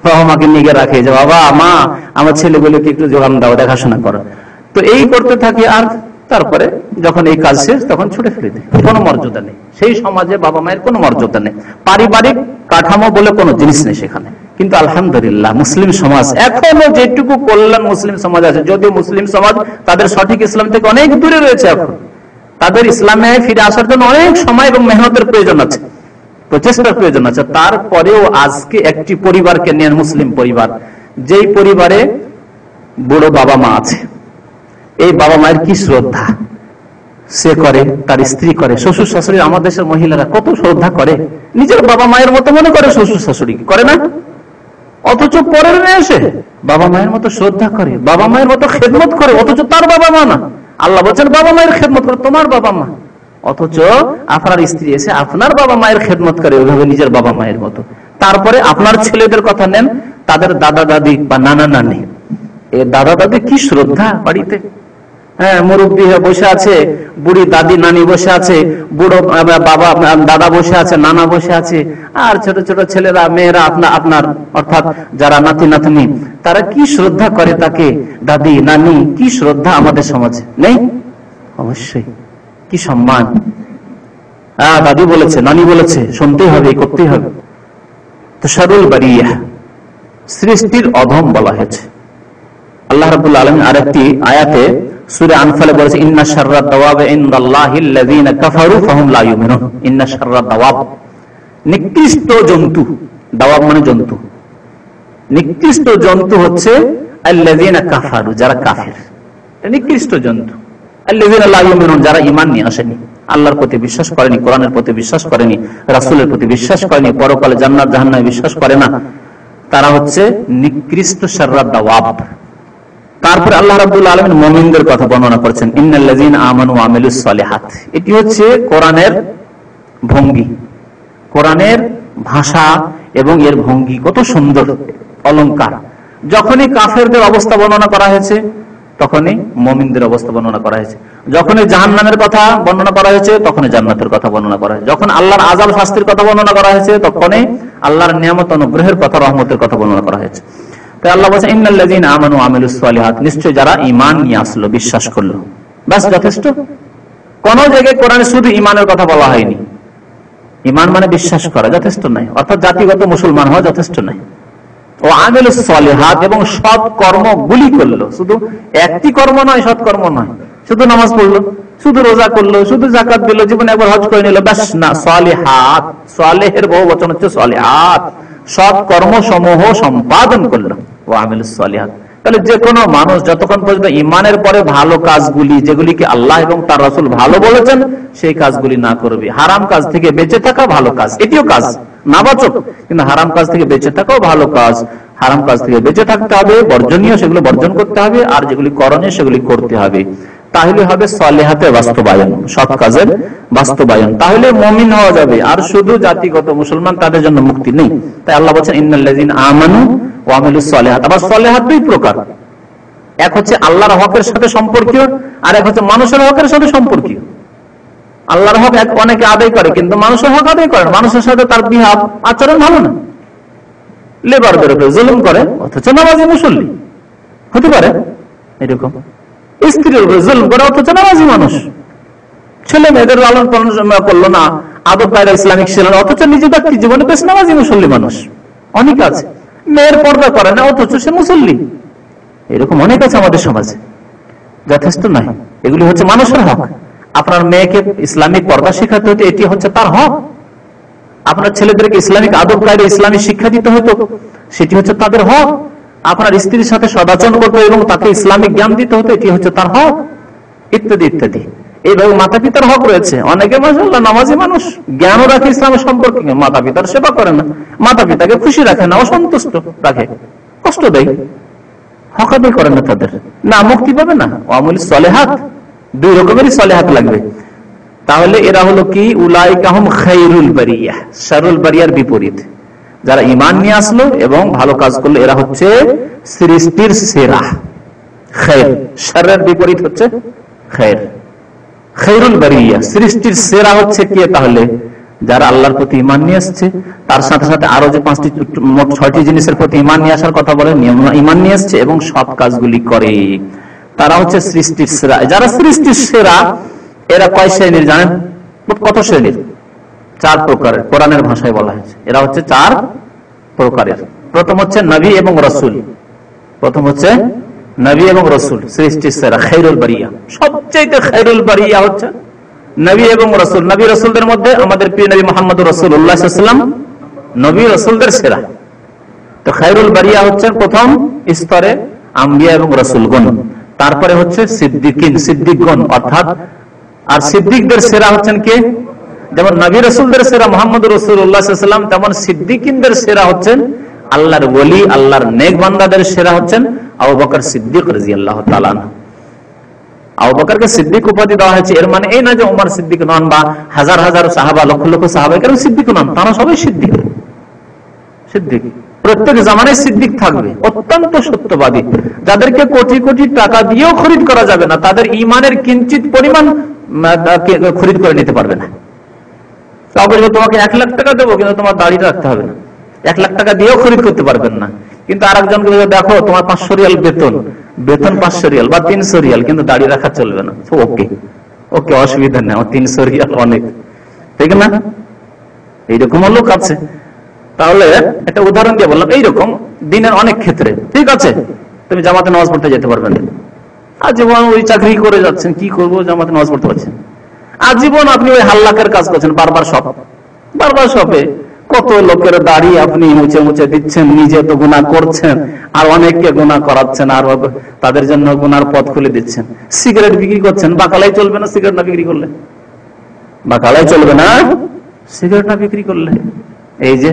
বাবা মাকে নিয়ে গিয়ে রাখে যে বাবা মা আমার ছেলেগুলোকে একটু যোগান দাও, দেখাশোনা করো। তো এই করতে থাকি, আর তারপরে যখন এই কাজ শেষ তখন ছুটে ফেলে দেয়। কোনো মর্যাদা নেই সেই সমাজে, বাবা মায়ের কোনো মর্যাদা নেই, পারিবারিক কাঠামো বলে কোনো জিনিস নেই সেখানে। কিন্তু আলহামদুলিল্লাহ মুসলিম সমাজ এখনো যেটুকু কল্যাণ মুসলিম সমাজ আছে, যদিও মুসলিম সমাজ তাদের সঠিক ইসলাম থেকে অনেক দূরে রয়েছে, এখন তাদের ইসলামে ফিরে আসার জন্য অনেক সময় এবং মেহনতের প্রয়োজন আছে, প্রচেষ্টার প্রয়োজন আছে। তারপরেও আজকে একটি পরিবারকে নেন, মুসলিম পরিবার, যেই পরিবারে বুড়ো বাবা মা আছে, এই বাবা মায়ের কি শ্রদ্ধা সে করে, তার স্ত্রী করে, শ্বশুর শাশুড়ি, আমাদের দেশের মহিলারা কত শ্রদ্ধা করে, নিজের বাবা মায়ের মতো মনে করে শ্বশুর শাশুড়ি, করে না? অথচ পরের মেয়ে এসে বাবা মায়ের মতো শ্রদ্ধা করে, বাবা মায়ের মতো খেদমত করে, অথচ তার বাবা মা না। আল্লাহ বলছেন বাবা মায়ের খেদমত করে, তোমার বাবা মা, অথচ আপনার স্ত্রী এসে আপনার বাবা মায়ের খেদমত করে ওইভাবে নিজের বাবা মায়ের মতো। তারপরে আপনার ছেলেদের কথা নেন, তাদের দাদা দাদি বা নানা নানি, এ দাদা দাদি কি শ্রদ্ধা বাড়িতে, হ্যাঁ, মুরব্বী হয়ে বসে আছে, বুড়ি দাদি নানি বসে আছে, বুড়ো বাবা দাদা বসে আছে, নানা বসে আছে, আর ছোট ছোট ছেলেরা মেয়েরা আপনার অর্থাৎ যারা নাতি নাতনি, তারা কি শ্রদ্ধা করে তাকে, দাদি নানি, কি শ্রদ্ধা আমাদের সমাজে নেই? অবশ্যই, কি সম্মান। দাদি বলেছে, নানি বলেছে, শুনতেই হবে, করতেই হবে। তো শারুল বারিয়া, সৃষ্টির অধম বলা হয়েছে। আল্লাহ রাব্বুল আলামিন আরেকটি আয়াতে সূরা আনফালে বলেছে, ইন্না শাররাদ দাওয়াব ইনদাল্লাহিল্লাযীনা কাফারু ফাহুম লা ইউমিনুন। ইন্না শাররাদ দাওয়াব, নিকৃষ্ট জন্তু, দাওয়াব মানে জন্তু, নিকৃষ্ট জন্তু হচ্ছে আল্লাযীনা কাফারু, যারা কাফের, নিকৃষ্ট জন্তু। আল্লাযীনা লা ইউমিনুন, যারা ঈমান নিয়ে আসেনি, আল্লাহর প্রতি বিশ্বাস করেনি, কোরআনের প্রতি বিশ্বাস করেনি, রাসূলের প্রতি বিশ্বাস করেনি, পরকালে জান্নাত জাহান্নামে বিশ্বাস করে না, তারা হচ্ছে নিকৃষ্ট শাররাদ দাওয়াব। তারপরে আল্লাহ রাব্বুল আলামিন মুমিনদের কথা বর্ণনা করেছেন, ইন্নাল্লাযীনা আমানু ওয়া আমিলুস সালিহাত। এটি হচ্ছে কোরআনের ভঙ্গি, কোরআনের ভাষা এবং এর ভঙ্গি কত সুন্দর অলংকার। যখনই কাফেরদের অবস্থা বর্ণনা করা হয়েছে তখনই মুমিনদের অবস্থা বর্ণনা করা হয়েছে, যখনই জাহান্নামের কথা বর্ণনা করা হয়েছে তখনই জান্নাতের কথা বর্ণনা করা হয়েছে, যখন আল্লাহর আযাব শাস্তির কথা বর্ণনা করা হয়েছে তখনই আল্লাহর নিয়ামত অনুগ্রহের কথা, রহমতের কথা বর্ণনা করা হয়েছে। তাই আল্লাহ বলেছেন ইন্নাল্লাযীনা আমানু ওয়া আমিলুস সালিহাত, নিশ্চয় যারা ঈমান নিয়ে আসলো, বিশ্বাস করলো, বাস যথেষ্ট। কোন জায়গায় কোরআনে শুধু ঈমানের কথা বলা হয়নি, ঈমান মানে বিশ্বাস করা যথেষ্ট নয়, অর্থাৎ জাতিগত মুসলমান হওয়া যথেষ্ট নয়। ও আমিলুস সালিহাত, এবং সৎ কর্মগুলি করলো, শুধু একটি কর্ম নয়, সৎ কর্ম নয়, শুধু নামাজ পড়লো, শুধু রোজা করলো, শুধু যাকাত দিল, জীবনে একবার হজ করে নিল, ব্যাস না, সালিহাত, সালেহের বহু বচন হচ্ছে সালিহাত, সৎ কর্মসমূহ সম্পাদন করলো, ও আমিলুস সালিহাত। তাহলে যে কোনো মানুষ যতক্ষণ পর্যন্ত ঈমানের পরে ভালো কাজগুলি, যেগুলিকে আল্লাহ এবং তার রাসূল ভালো বলেছেন, সেই কাজগুলি না করবে, হারাম কাজ থেকে বেঁচে থাকা ভালো কাজ, এটিও কাজ নাবাচক, কিন্তু হারাম কাজ থেকে বেঁচে থাকাও ভালো কাজ। হারাম কাজ থেকে বেঁচে থাকতে হবে, বর্জনীয় সেগুলো বর্জন করতে হবে, আর যেগুলি করণীয় সেগুলি করতে হবে, তাহলে হবে সালেহাতের বাস্তবায়ন, সৎ কাজের বাস্তবায়ন, তাহলে মুমিন হওয়া যাবে। আর শুধু জাতিগত মুসলমান, তাদের জন্য মুক্তি নেই। তাই আল্লাহ বলেছেন ইন্নাল্লাযীনা আমানু ওয়া আমিলুস সালিহাত। আবার সালেহাত দুই প্রকার, এক হচ্ছে আল্লাহর হকের সাথে সম্পর্কীয়, আর এক হচ্ছে মানুষের হকের সাথে সম্পর্কীয়। আল্লাহর হক অনেকে আদায় করে, কিন্তু মানুষের হক আদায় করে, মানুষের সাথে তার বিহেভ আচরণ ভালো না, লেবার বেরোবে, জুলুম করে, অথচ নামাজি মুসল্লি হতে পারে, এরকম স্ত্রীর উপরে জুলুম করে, অথচ নামাজি মানুষ, ছেলে মেয়েদের লালন পালন করলো না, আদব কায়দা ইসলামিক ছিল না, অথচ নিজে ব্যক্তি জীবনে বেশ নামাজি মুসল্লি মানুষ অনেক আছে। মেয়ের পর্দা করে না, অথচ সে মুসল্লি, এরকম অনেক আছে আমাদের সমাজে, যথেষ্ট নয়। এগুলি হচ্ছে মানুষের হক। আপনার মেয়েকে ইসলামিক পর্দা শেখাতে হতো, এটি হচ্ছে তার হক। আপনার ছেলেদেরকে ইসলামিক আদব কায়দা ইসলামিক শিক্ষা দিতে হতো, সেটি হচ্ছে তাদের হক। আপনার স্ত্রীর সাথে সদাচরণ করতে এবং তাকে ইসলামিক জ্ঞান দিতে হতো, এটি হচ্ছে তার হক, ইত্যাদি ইত্যাদি। এইভাবে মাতা পিতার হক রয়েছে। অনেকে মাশাআল্লাহ নামাজি মানুষ, জ্ঞানও রাখে ইসলামের সম্পর্কে, মাতা পিতার সেবা করে না, মাতা পিতাকে খুশি রাখে না, অসন্তুষ্ট রাখে, কষ্ট দেয়, হক আদায় করে না তাদের, না মুক্তি পাবে না। আমিলুস সালিহাত, দুই রকমেরই সালিহাত লাগবে। তাহলে এরা হলো কি, উলাইকা হুম খায়রুল বারিয়া, শারুল বারিয়ার বিপরীত। যারা ঈমান নিয়ে আসলো এবং ভালো কাজ করলো, এরা হচ্ছে সৃষ্টির সেরা। খায়র, শারের বিপরীত হচ্ছে খায়র। খায়রুল বারিয়া, সৃষ্টির সেরা হচ্ছে কে? তাহলে যারা আল্লাহর প্রতি ঈমান নিয়ে আসছে, তার সাথে সাথে আরো যে 5টি মোট 6টি জিনিসের প্রতি ঈমান নিয়ে আসার কথা বলে, ঈমান নিয়ে আসছে এবং সৎ কাজগুলি করে, তারা হচ্ছে সৃষ্টির সেরা। যারা সৃষ্টির সেরা এরা কয় শ্রেণীর জানেন? কত শ্রেণীর? 4 প্রকারের। কোরআনের ভাষায় বলা হয়েছে এরা হচ্ছে 4 প্রকারের। প্রথম হচ্ছে নবী এবং রাসূল। প্রথম হচ্ছে নবী এবং রাসূল, সৃষ্টির সেরা, খায়রুল বারিয়া। সবচেয়ে খায়রুল বারিয়া হচ্ছে নবী এবং রাসূল। নবী রাসূলদের মধ্যে আমাদের প্রিয় নবী মুহাম্মদ রাসূলুল্লাহ সাল্লাল্লাহু আলাইহি ওয়াসাল্লাম নবী রাসূলদের সেরা। তো খায়রুল বারিয়া হচ্ছেন প্রথম স্তরে আম্বিয়া এবং রাসূলগণ। তারপরে হচ্ছে সিদ্দিকিন, সিদ্দিকগণ অর্থাৎ, আর সিদ্দিকদের সেরা হচ্ছেন কে? যেমন নবী রাসূলদের সেরা মুহাম্মদ রাসূলুল্লাহ সাল্লাল্লাহু আলাইহি ওয়াসাল্লাম, তেমন সিদ্দিকিনদের সেরা হচ্ছেন আল্লাহর ওলি, আল্লাহর নেক বান্দাদের সেরা হচ্ছেন আবু বকর সিদ্দিক রাদিয়াল্লাহু তাআলা আনহু। আবু বকরকে সিদ্দিক উপাধি দেওয়া হয়েছে, এর মানে এই না যে ওমর সিদ্দিক নন বা হাজার হাজার সাহাবা, লক্ষ লক্ষ সাহাবা কেন সিদ্দিক নন, তারা সবাই সিদ্দিক। সিদ্দিক প্রত্যেক জামানায় সিদ্দিক থাকবে, অত্যন্ত সত্যবাদী, যাদেরকে কোটি কোটি টাকা দিয়েও খরিদ করা যাবে না, তাদের ঈমানের কিঞ্চিত পরিমাণ খরিদ করে নিতে পারবে না। তোমাকে 1 লাখ টাকা দেবো, কিন্তু তোমার দাড়ি রাখতে হবে না, 1 লাখ টাকা দিয়েও খরিদ করতে পারবেন না। কিন্তু আরেকজনকে দেখো, তোমার 500 রিয়াল বেতন, 500 রিয়াল বা 300 রিয়াল, কিন্তু দাড়ি রাখা চলবে না। ওকে ওকে, অসুবিধা নেই, আমার 300 রিয়াল অনেক, ঠিক না? এইরকম লোক আছে। তাহলে একটা উদাহরণ দিয়ে বললাম, এইরকম দিনের অনেক ক্ষেত্রে, ঠিক আছে, তুমি জামাতে নামাজ পড়তে যেতে পারবে না, আজীবন ওই চাকরি করে যাচ্ছেন, কি করবো, জামাতে নামাজ পড়তে পারছেন, আজীবন আপনি ওই হাল্লাকের কাজ করছেন, বারবার শপে কত লোকের দাড়ি আপনি মুছে মুছে দিচ্ছেন, নিজে তো গুনাহ করছেন আর অনেককে গুনাহ করাচ্ছেন, আর তাদের জন্য গুনার পথ খুলে দিচ্ছেন। সিগারেট বিক্রি করছেন, বাকালাই চলবে না সিগারেট না বিক্রি করলে, বাকালাই চলবে না সিগারেট না বিক্রি করলে। এই যে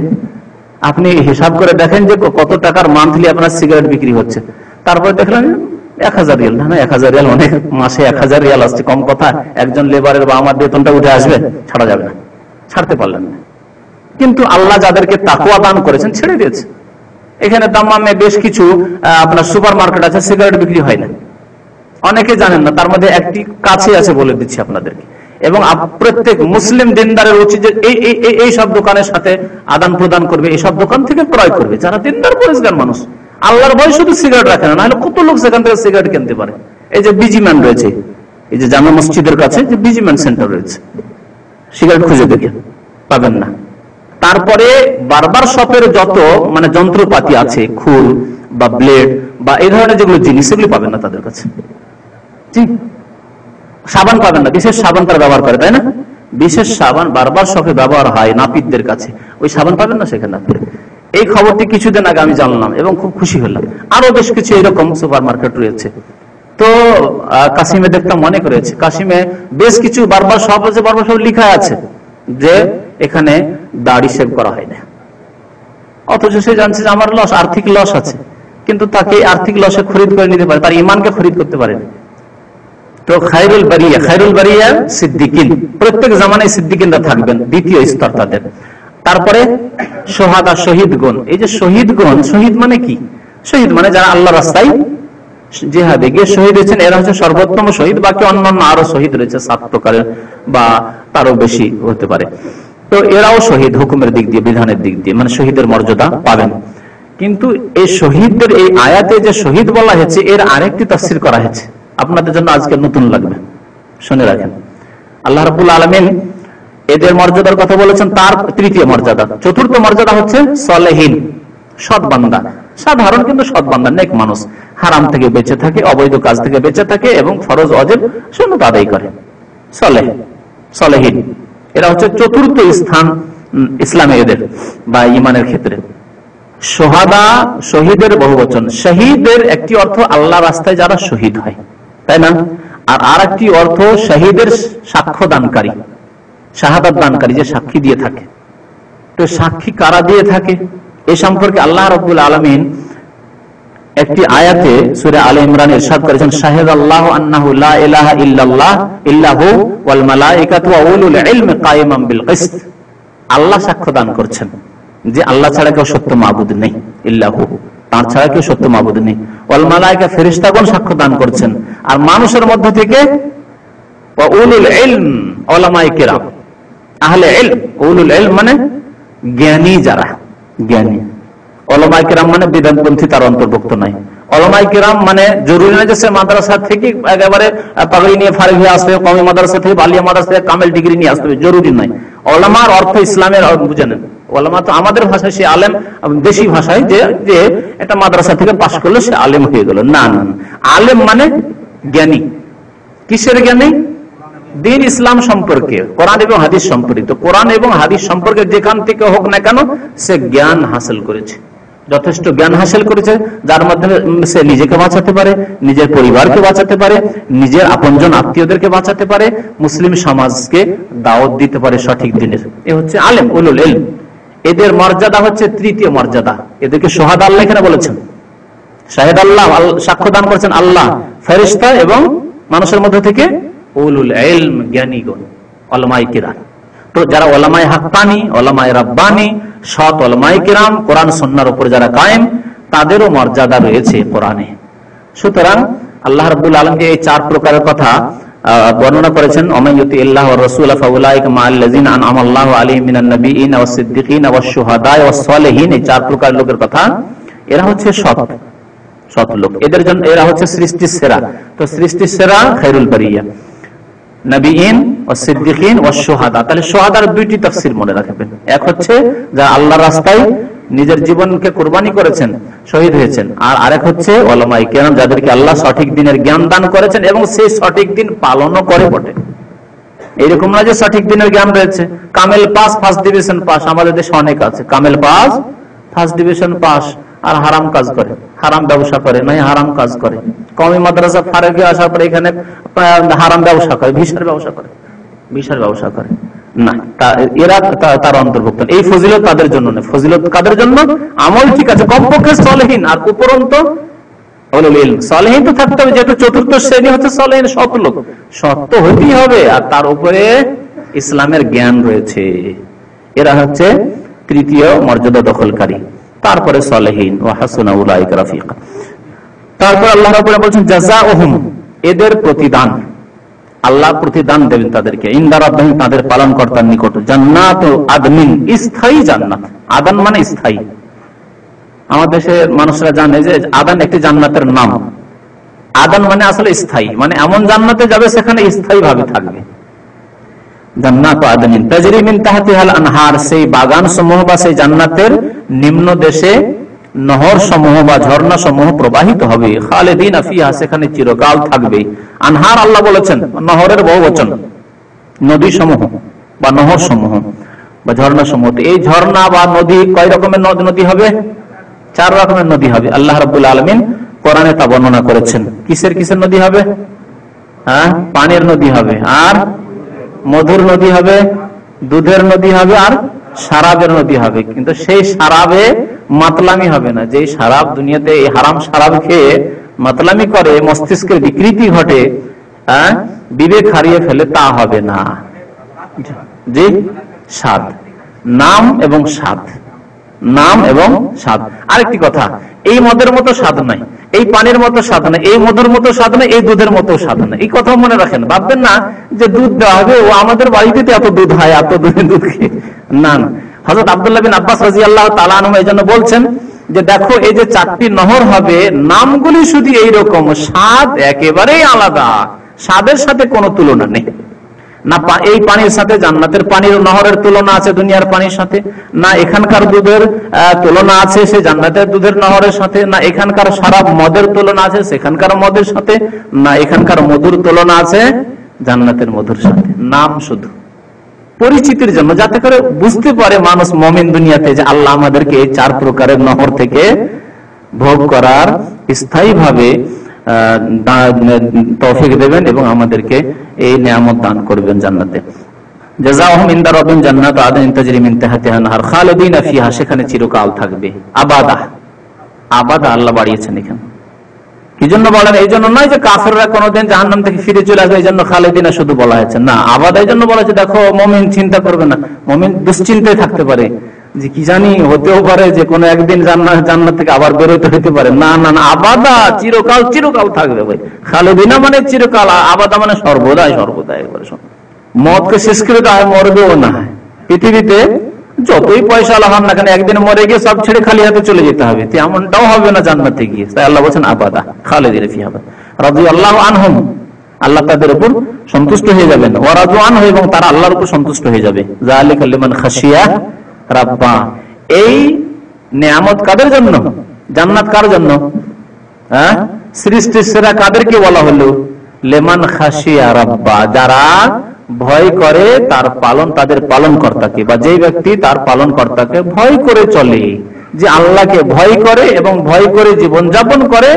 আপনি হিসাব করে দেখেন যে কত টাকার মান্থলি আপনার সিগারেট বিক্রি হচ্ছে, তারপরে দেখলেন 1000 রিয়াল। না 1000 রিয়াল অনেক, মাসে 1000 রিয়াল আসছে, কম কথা। একজন লেবারের বা আমার বেতনটা উঠে আসবে, ছাড়া যাবে না, ছাড়তে পারলেন না। কিন্তু আল্লাহ যাদেরকে তাকওয়া দান করেছেন ছেড়ে দিয়েছে। এখানে দাম্মামে বেশ কিছু আপনার সুপার মার্কেট আছে, সিগারেট বিক্রি হয় না, অনেকে জানেন না, তার মধ্যে একটি কাছে আছে, বলে দিচ্ছি আপনাদেরকে। এবং প্রত্যেক মুসলিম দিনদারের উচিত যে এই সব দোকানের সাথে আদান প্রদান করবে, এই সব দোকান থেকে ক্রয় করবে, যারা দিনদার পরিষ্কার মানুষ, আল্লাহর ভয় শুধু সিগারেট রাখে না, নাহলে কত লোক সেখান থেকে সিগারেট কিনতে পারে। এই যে বিজিম্যান রয়েছে, এই যে জামা মসজিদের কাছে যে বিজিম্যান সেন্টার রয়েছে, সিগারেট খুঁজে দেখে পাবেন না। তারপরে বারবার শপের যত মানে যন্ত্রপাতি আছে, খুল বা ব্লেড বা এই ধরনের যেগুলো জিনিস, সেগুলো পাবেন না তাদের কাছে। সাবান পাবেন না, বিশেষ সাবান তারা ব্যবহার করে, তাই না? বিশেষ সাবান বারবার শপে ব্যবহার হয় নাপিতদের কাছে, ওই সাবান পাবেন না সেখানে। এই খবরটি কিছুদিন আগে আমি জানলাম এবং খুব খুশি হলাম। আরো বেশ কিছু এরকম সুপার মার্কেট রয়েছে। তো কাশিমে দেখতাম অনেক রয়েছে, কাশিমে বেশ কিছু বারবার শপ আছে, বারবার সব লেখা আছে যে এখানে দাড়ি শেভ করা হয় না, অথচ সে জানছে যে আমার লস, আর্থিক লস আছে, কিন্তু তাকে আর্থিক লসে খরিদ করে নিতে পারে, তার ইমানকে খরিদ করতে পারে না। তো খায়রুল বারিয়া সিদ্দিকিন, প্রত্যেক জামানায় সিদ্দিকিনরা থাকবেন, দ্বিতীয় স্তর তাদের। তারপরে সোহাদা, শহীদগণ। এই যে শহীদগণ, শহীদ মানে কি? শহীদ মানে যারা আল্লাহ রাস্তায় জিহাদে গিয়ে শহীদ হয়েছেন, এরা হচ্ছে সর্বোত্তম শহীদ। বাকি অন্যান্য আরো শহীদ রয়েছে 7 প্রকারের বা তারও বেশি হতে পারে। তো এরাও শহীদ, হুকুমের দিক দিয়ে, বিধানের দিক দিয়ে, মানে শহীদের মর্যাদা পাবেন। কিন্তু এই শহীদদের এই আয়াতে যে শহীদ বলা হয়েছে, এর আরেকটি তাফসীর করা হয়েছে, আপনাদের জন্য আজকে নতুন লাগবে, শুনে রাখেন। আল্লাহ রাব্বুল আলামিন এদের মর্যাদার কথা বলেছেন, তার তৃতীয় মর্যাদা। চতুর্থ মর্যাদা হচ্ছে সলেহীন, সৎ বান্দা, সাধারণ কিন্তু সৎ বান্দা, নেক মানুষ, হারাম থেকে বেঁচে থাকে, অবৈধ কাজ থেকে বেঁচে থাকে এবং ফরজ অজেব সুন্নাত আদায় করে, সলেহীন। এরা হচ্ছে চতুর্থ স্থান ইসলামে এদের বা ঈমানের ক্ষেত্রে। সোহাদা, শহীদের বহুবচন। শহীদের একটি অর্থ আল্লাহ রাস্তায় যারা শহীদ হয়, তাই না? আর একটি অর্থ শহীদের সাক্ষ্য দানকারী, শাহাদাত দানকারী, যে সাক্ষী দিয়ে থাকে। তো সাক্ষী কারা দিয়ে থাকে এ সম্পর্কে আল্লাহ রাব্বুল আলামিন একটি আয়াতে সূরা আলে ইমরান ইরশাদ করেছেন, শাহিদাল্লাহু আন্নাহু লা ইলাহা ইল্লাল্লাহ ইল্লাহু ওয়াল মালায়েকাতু ওয়া উলুল ইলমি কায়িমান বিল কিসত। আল্লাহ সাক্ষ্য দান করছেন যে আল্লাহ ছাড়া কেউ সত্য মাবুদ নেই, ইল্লাহু, তার ছাড়া কেউ সত্য মাবুদ নেই। ওয়াল মালায়েকা, ফেরেশতাগণ সাক্ষ্য দান করছেন। আর মানুষের মধ্য থেকে ওয়া উলুল ইলম, উলামায়ে কেরাম, আহলে ইলম। উলুল ইলম মানে জ্ঞানী, যারা জ্ঞানী। উলামায়ে কেরাম মানে বিদাতপন্থী তার অন্তর্ভুক্ত নয়। উলামায়ে কেরাম মানে জরুরি নয় যে সে মাদ্রাসা থেকে একেবারে পাগড়ি নিয়ে ফারিগ হয়ে আসবে, কওমি মাদ্রাসা থেকে বালিয়া মাদ্রাসা থেকে কামেল ডিগ্রি নিয়ে আসতে হবে, জরুরি নয়। উলামার অর্থ ইসলামের বুঝে নেন। উলামা তো আমাদের ভাষায় সে আলেম, দেশি ভাষায় যে একটা মাদ্রাসা থেকে পাশ করলো সে আলেম হয়ে গেল, না না। আলেম মানে জ্ঞানী। কিসের জ্ঞানী? দ্বীন ইসলাম সম্পর্কে, কোরআন এবং হাদিস সম্পর্কিত। কোরআন এবং হাদিস সম্পর্কে যেখান থেকে হোক না কেন সে জ্ঞান হাসিল করেছে, যথেষ্ট জ্ঞান হাসিল করেছে, যার মাধ্যমে সে নিজেকে বাঁচাতে পারে, নিজের পরিবারকে বাঁচাতে পারে, নিজের আপনজন আত্মীয়দেরকে বাঁচাতে পারে, মুসলিম সমাজকে দাওয়াত দিতে পারে সঠিক দিনের। এ হচ্ছে আলেম, উলুল ইলম। এদের মর্যাদা হচ্ছে তৃতীয় মর্যাদা। এদেরকে শাহাদা আল্লাহ এখানে বলেছেন। শাহেদ আল্লাহ, সাক্ষ্য দান করেছেন আল্লাহ, ফেরেশতা এবং মানুষের মধ্যে থেকে উলুল ইলম, জ্ঞানীগণ, উলামায়ে কিরাম। তো যারা উলামায়ে হাক্কানি, উলামায়ে রাব্বানি, সৎ উলামায়ে কিরাম, কোরআন সুন্নাহর উপর যারা কায়েম, তাদেরও মর্যাদা রয়েছে কোরআনে। সুতরাং আল্লাহ রাব্বুল আলামিন এই চার প্রকারের কথা বর্ণনা করেছেন। ওমাইয়ুতি আল্লাহ ওয়া রাসূলা ফাউলাইকা মাআল্লাযিনা আনআমা আল্লাহু আলাইহিম মিনান নাবিয়িনা ওয়াস সিদ্দিকিনা ওয়াস শুহাদায়ে ওয়াস সালিহিন। এই চার প্রকার লোকের কথা, এরা হচ্ছে সৎ লোক। এদের জন্য এরা হচ্ছে সৃষ্টির সেরা। তো সৃষ্টির সেরা খায়রুল বারিয়া, নবিয়িন ওয়াস সিদ্দিকিন ওয়াস শুহাদা। তাহলে শুহাদার দুইটি তাফসীর মনে রাখবেন। এক হচ্ছে যারা আল্লাহর রাস্তায় নিজের জীবনকে কুরবানি করেছেন, শহীদ হয়েছেন। আর আরেক হচ্ছে উলামায়ে কেরাম, যাদেরকে আল্লাহ সঠিক দিনের জ্ঞান দান করেছেন এবং সেই সঠিক দিন পালনও করে বটে। এইরকম না যে সঠিক দিনের জ্ঞান রয়েছে, কামেল পাস, ফার্স্ট ডিভিশন পাস, আমাদের দেশে অনেক আছে কামেল পাস, ফার্স্ট ডিভিশন পাস, আর হারাম কাজ করে, হারাম ব্যবসা করে, নাই হারাম কাজ করে। কওমি মাদ্রাসা ফারেগে আসার পরে এখানে হারাম ব্যবসা করে, ভিসার ব্যবসা করে না, এরা তার অন্তর্ভুক্ত। এই ফজিলত তাদের জন্য নয়। ফজিলত কাদের জন্য? আমল ঠিক আছে, কমপক্ষে সলেহীন, আর উপরন্ত উলুল ইলম। সলেহীন তো থাকতে হবে, যেহেতু চতুর্থ শ্রেণী হচ্ছে সলেহীন, সৎ লোক, সত্য হতেই হবে, আর তার উপরে ইসলামের জ্ঞান রয়েছে। এরা হচ্ছে তৃতীয় মর্যাদা দখলকারী। তারপরে সলেহীন, ওয়া হাসুনা উলাইকা রাফিকা। তারপর আল্লাহ রাব্বুল বলছেন জাযাউহুম, এদের প্রতিদান, আল্লাহ প্রতিদান দেবেন তাদেরকে, ইনদা রাব্বিহিম, তাদের পালনকর্তার নিকট, জান্নাতু আদনিন, স্থায়ী জান্নাত। আদান মানে স্থায়ী। আমাদের দেশের মানুষরা জানে যে আদান একটি জান্নাতের নাম। আদান মানে আসলে স্থায়ী, মানে এমন জান্নাতে যাবে সেখানে স্থায়ী ভাবে থাকবে। জান্নাতু আদনিন তাজরি মিন তাহতিহাল আনহার, সেই বাগান সমূহ বা সেই জান্নাতের নিম্ন দেশে নহর সমূহ বা ঝর্ণা সমূহ প্রবাহিত হবে। খালিদিনা ফিহা, সেখানে চিরকাল থাকবে। আনহার আল্লাহ বলেছেন, নহরের বহুবচন, নদী সমূহ বা নহর সমূহ বা ঝর্ণা সমূহ। এই ঝর্ণা বা নদী কয় রকমের নদী হবে? 4 রকমের নদী হবে। আল্লাহ রাব্বুল আলামিন কোরআনে তা বর্ণনা করেছেন। কিসের নদী হবে? পানির নদী হবে, আর মধুর নদী হবে, দুধের নদী হবে, আর শরাবের নদী হবে। কিন্তু সেই শরাবে মাতলামি হবে না। যে শরাব দুনিয়াতে এই হারাম শরাব খেয়ে মাতলামি করে, মস্তিষ্কের বিকৃতি ঘটে, বিবেক হারিয়ে ফেলে, তা হবে না। জি, স্বাদ, নাম এবং স্বাদ, নাম এবং স্বাদ। আরেকটি কথা, এই মদের মতো স্বাদ নাই, এই পানির মতো স্বাদ নাই, এই মধুর মতো স্বাদ নাই, এই দুধের মতো স্বাদ নাই। এই কথা মনে রাখেন। ভাববেন না যে দুধ দেওয়া হবে, ও আমাদের বাড়িতে এত দুধ হয়, এত দুধ খেয়ে, না না। হযরত আব্দুল্লাহ বিন আব্বাস রাদিয়াল্লাহু তাআলা আনহু এই জন্য বলছেন যে দেখো, এই যে 4টি নহর হবে, নামগুলি শুধু এইরকম, স্বাদ একেবারেই আলাদা, স্বাদের সাথে কোনো তুলনা নেই। না এই পানির সাথে জান্নাতের পানির নহরের তুলনা আছে দুনিয়ার পানির সাথে, না এখানকার দুধের তুলনা আছে সে জান্নাতের দুধের নহরের সাথে, না এখানকার শরাব মদের তুলনা আছে সেখানকার মদের সাথে, না এখানকার মধুর তুলনা আছে জান্নাতের মধুর সাথে। নাম শুধু পরিচিতির জন্য, যাতে করে বুঝতে পারে মানুষ মুমিন দুনিয়াতে যে আল্লাহ আমাদেরকে এই 4 প্রকারের নহর থেকে ভোগ করার স্থায়ী ভাবে তৌফিক দেবেন এবং আমাদেরকে এই নিয়ামত দান করবেন জান্নাতে। জাযাউহুম ইনদা রাব্বিহিম জান্নাতু আদনিন তাজরি মিন তাহতিহা আনহার খালিদিনা ফিহা, সেখানে চিরকাল থাকবে। আবাদা, আবাদা আল্লাহ বাড়িয়েছেন এখানে, কি জন্য বলেন? এই জন্য নয় যে কাফেররা কোনোদিন জাহান্নাম থেকে ফিরে চলে আসবে, এই জন্য খালিদিনা শুধু বলা হয়েছে না। আবাদা এই জন্য বলা হয়েছে, দেখো মুমিন চিন্তা করবে না, মুমিন দুশ্চিন্তায় থাকতে পারে যে কি জানি হতেও পারে যে কোনো একদিন জান্নাত থেকে আবার বেরোতে হতে পারে। না না না, আবাদা চিরকাল চিরকাল থাকবে ভাই। খালিদিনা মানে চিরকাল, আবাদা মানে সর্বদাই সর্বদাই। মতকে শেষ করে দেওয়া হয়, মরবেও না। পৃথিবীতে যতই পয়সা লাগান না কেন, একদিন মরে গিয়ে সব ছেড়ে খালি হাতে চলে যেতে হবে, এমনটাও হবে না জান্নাতে গিয়ে। তাই আল্লাহ বলছেন আবাদা খালিদিনা ফিহা রাদিয়াল্লাহু আনহুম, আল্লাহ তাদের উপর সন্তুষ্ট হয়ে যাবেন, ওয়া রাদু আনহু, এবং তারা আল্লাহর উপর সন্তুষ্ট হয়ে যাবে। যালিকা লিমান খাশিয়া রাব্বা, এই নিয়ামত কাদের জন্য? জান্নাত কার জন্য? হ্যাঁ, সৃষ্টির সেরা কাদেরকে বলা হলো? লিমান খাশিয়া রাব্বা, যারা ভয় করে তার তাদের পালন কর্তাকে, বা যে ব্যক্তি তার পালন কর্তাকে ভয় করে চলে, যে আল্লাহকে ভয় করে এবং ভয় করে জীবনযাপন করে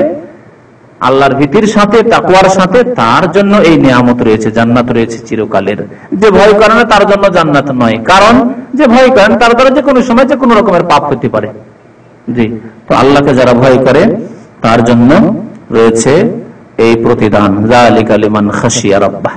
আল্লাহর ভীতির সাথে, তাকওয়ার সাথে, তার জন্য এই নিয়ামত রয়েছে, জান্নাত রয়েছে চিরকালের। যে ভয় করে না তার জন্য জান্নাত নয়, কারণ যে ভয় করেন তার দ্বারা যে কোনো সময় যে কোনো রকমের পাপ হতে পারে। জি, তো আল্লাহকে যারা ভয় করে তার জন্য রয়েছে এই প্রতিদান, যালিকা লিমান খাশিয়া রাব্বাহ।